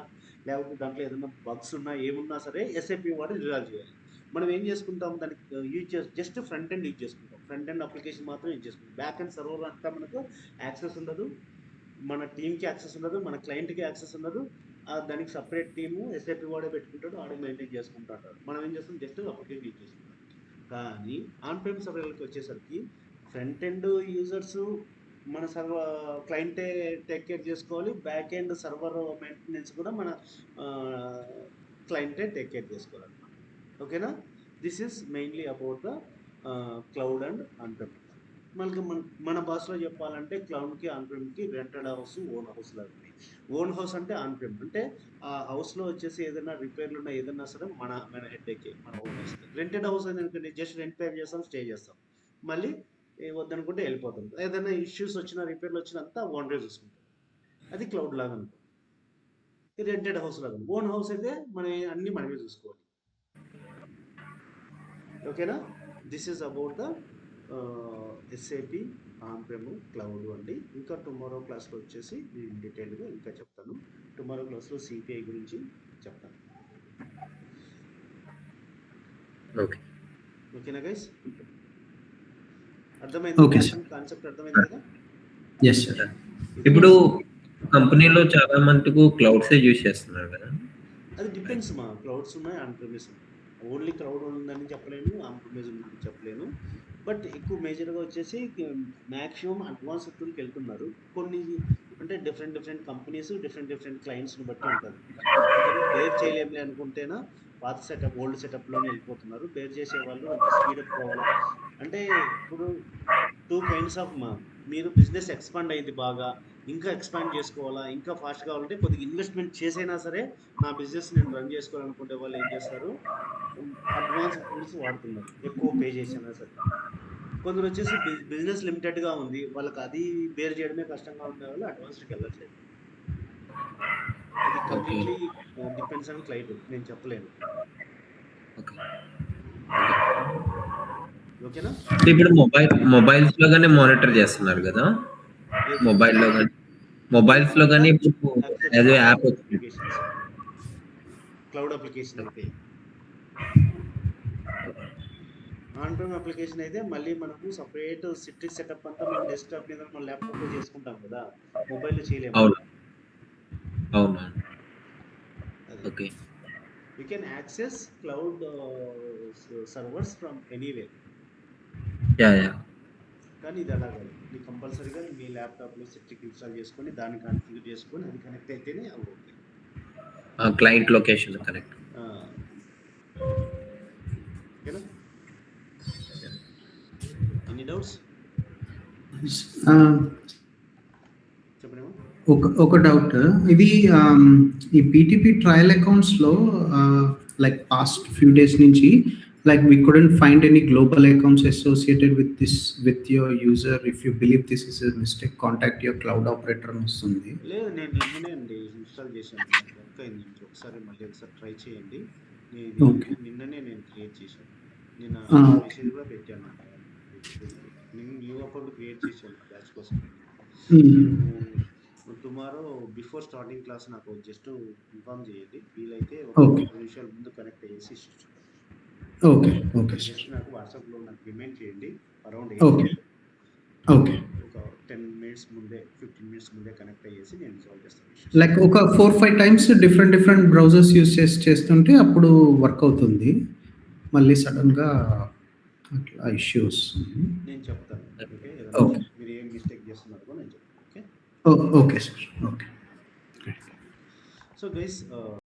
లేకపోతే దాంట్లో ఏదైనా బగ్స్ ఉన్నా, ఏమున్నా సరే SAP వాడు రిజాల్వ్ చేయాలి. మనం ఏం చేసుకుంటాం? దానికి జస్ట్ ఫ్రంట్ ఎండ్ యూజ్ చేసుకుంటాం. ఫ్రంట్ ఎండ్ అప్లికేషన్ మాత్రం యూజ్ చేసుకుంటాం. బ్యాక్ ఎండ్ సర్వర్ అంతా మనకు యాక్సెస్ ఉండదు, మన టీంకి యాక్సెస్ ఉండదు, మన క్లయింట్కి యాక్సెస్ ఉండదు. దానికి సపరేట్ టీము SAP వాడే పెట్టుకుంటాడు, ఆడే మెయింటైన్ చేసుకుంటాడు. మనం ఏం చేస్తాం? జస్ట్ అప్లికేషన్ యూజ్ చేసుకుంటాం. కానీ ఆన్ ప్రైమ్ సర్వర్కి వచ్చేసరికి ఫ్రంట్ ఎండ్ యూజర్స్ మన క్లయింటే టేక్ కేర్ చేసుకోవాలి, బ్యాక్ ఎండ్ సర్వర్ మెయింటెనెన్స్ కూడా మన క్లయింటే టేక్ కేర్ చేసుకోవాలి. ఓకేనా? This is mainly about the cloud and on prem. మనకి మన భాషలో చెప్పాలంటే క్లౌడ్కి ఆన్ ప్రైమ్కి రెంటెడ్ హౌస్, ఓన్ హౌస్ లాగా ఉన్నాయి. ఓన్ హౌస్ అంటే ఆన్ ప్రైమ్, అంటే ఆ హౌస్లో వచ్చేసి ఏదైనా రిపేర్లు ఉన్నా ఏదైనా సరే మన హెడ్ఏకే, మన ఓన్ హౌస్. రెంటెడ్ హౌస్ అనేది జస్ట్ రెంట్ పే చేస్తాం, స్టే చేస్తాం, మళ్ళీ వద్దనుకుంటే వెళ్ళిపోతాం. ఏదైనా ఇష్యూస్ వచ్చినా, రిపేర్లు వచ్చినా అంతా ఓనరే చూసుకుంటాం. అది క్లౌడ్ లాగా అనుకో. ఇది రెంటెడ్ హౌస్ లాగా. ఓన్ హౌస్ అయితే మనం అన్ని మనమే చూసుకోవాలి. ఓకేనా? This is about the SAP on prime cloud అండి. ఇంకా టుమారో క్లాస్లో వచ్చేసి నేను డీటెయిల్గా ఇంకా చెప్తాను. టుమారో క్లాస్లో సిపిఐ గురించి చెప్తాను. ఓకేనా గైస్? అర్థమైంది? Okay sir. కాన్సెప్ట్ అర్థమైంది కదా? Yes sir. ఇప్పుడు కంపెనీలో చాలా మటుకు క్లౌడ్సే యూజ్ చేస్తున్నారు కదా? అది డిపెండ్స్ మా. క్లౌడ్స్ ఉన్నాయి, ఆన్ ప్రిమిస్ ఉన్నాయి. ఓన్లీ క్లౌడ్ ఉందని చెప్పలేను, ఆన్ ప్రిమిస్ ఉందని చెప్పలేను. బట్ ఎక్కువ మేజర్గా వచ్చేసి మ్యాక్సిమం అడ్వాన్స్ టూల్కి వెళ్తున్నారు. కొన్ని అంటే డిఫరెంట్ కంపెనీస్ డిఫరెంట్ క్లయింట్స్ని బట్టి ఉంటుంది. బేర్ చేయలేములే అనుకుంటేనా పాత సెటప్, ఓల్డ్ సెటప్లోనే వెళ్ళిపోతున్నారు. బేర్ చేసే వాళ్ళు స్పీడప్ కావాలి అంటే ఇప్పుడు 2 kinds ఆఫ్ మీరు బిజినెస్ ఎక్స్పాండ్ అయింది బాగా, ఇంకా ఎక్స్పాండ్ చేసుకోవాలా, ఇంకా ఫాస్ట్ కావాలంటే కొద్దిగా ఇన్వెస్ట్మెంట్ చేసైనా సరే నా బిజినెస్ నేను రన్ చేసుకోవాలనుకుంటే వాళ్ళు ఏం చేస్తారు? అడ్వాన్స్ టూల్స్ వాడుతున్నారు, ఎక్కువ పే చేసినా సరే. కొందరు వచ్చేసి బిజినెస్ లిమిటెడ్గా ఉంది, వాళ్ళకి అది బేర్ చేయడమే కష్టంగా ఉండే వాళ్ళు అడ్వాన్స్డ్కి వెళ్ళట్లేదు. అది కంప్లీట్లీ డిపెండ్స్ ఆన్ క్లయింట్, నేను చెప్పలేను. ఓకేనా? ఇప్పుడు మొబైల్స్ లో గానీ మానిటర్ చేస్తున్నారు కదా, మొబైల్స్ లో గానీ ఇప్పుడు ఏదో యాప్ క్లౌడ్ అప్లికేషన్ అయితే ఆన్ ప్రైమ్ అప్లికేషన్ అయితే మళ్ళీ మనకు సపరేట్ సిట్రిక్స్ సెటప్ అంతా మనం డెస్క్టాప్ మీద మన ల్యాప్టాప్లో చేసుకుంటాం కదా, మొబైల్లో చేయలేము. అవును. Okay. You can access cloud servers from anywhere. Yeah yeah కానీ ఇది అలా కాదు, నీకు కంపల్సరీగా మీ ల్యాప్టాప్లో సెట్టింగ్ ఇన్స్టాల్ చేసుకొని దాన్ని కాన్ఫిగర్ చేసుకొని అది కనెక్ట్ అయితేనే అవి ఓకే. Client location correct. ఓకేనా? ఎనీ డౌట్స్ చెప్పండి. ఒక డౌట్, ఇది ఈ పీటీపీ ట్రయల్ అకౌంట్స్లో లైక్ పాస్ట్ ఫ్యూ డేస్ నుంచి like we couldn't find any global accounts associated with this with your user. If you believe this is a mistake, contact your cloud operator అని వస్తుంది. లేదు, నేను నిన్ననే అండి ఇన్స్టాల్ చేశాను, work అయింది. ఒకసారి మళ్ళీ ఒకసారి ట్రై చేయండి. నిన్ననే నేను క్రియేట్ చేశాను, నిన్న మెసేజ్ కూడా పెట్టాను. నేను న్యూ అకౌంట్ క్రియేట్ చేశాను బ్యాచ్ కోసం. టుమారో బిఫోర్ స్టార్టింగ్ క్లాస్ నాకు జస్ట్ ఇన్ఫార్మ్ చేయండి, వీలైతే ఒక నిమిషాల ముందు కనెక్ట్ అయ్యేసి ఓకే ఓకే జస్ట్ నాకు వాట్సాప్లో నాకు రిమైండ్ చేయండి అరౌండ్ ఓకే ఓకే ఒక 10 minutes ముందే 15 minutes ముందే కనెక్ట్ అయ్యేసి నేను సాల్వ్ చేస్తాను. లైక్ ఒక 4-5 టైమ్స్ డిఫరెంట్ బ్రౌజర్స్ యూజ్ చేస్తుంటే అప్పుడు వర్క్ అవుతుంది, మళ్ళీ సడన్గా అట్లా ఇష్యూ వస్తుంది. నేను చెప్తాను. ఓకే మీరు ఏం మిస్టేక్ చేస్తున్నారో నేను చెప్తాను. Okay okay sir. Okay. So guys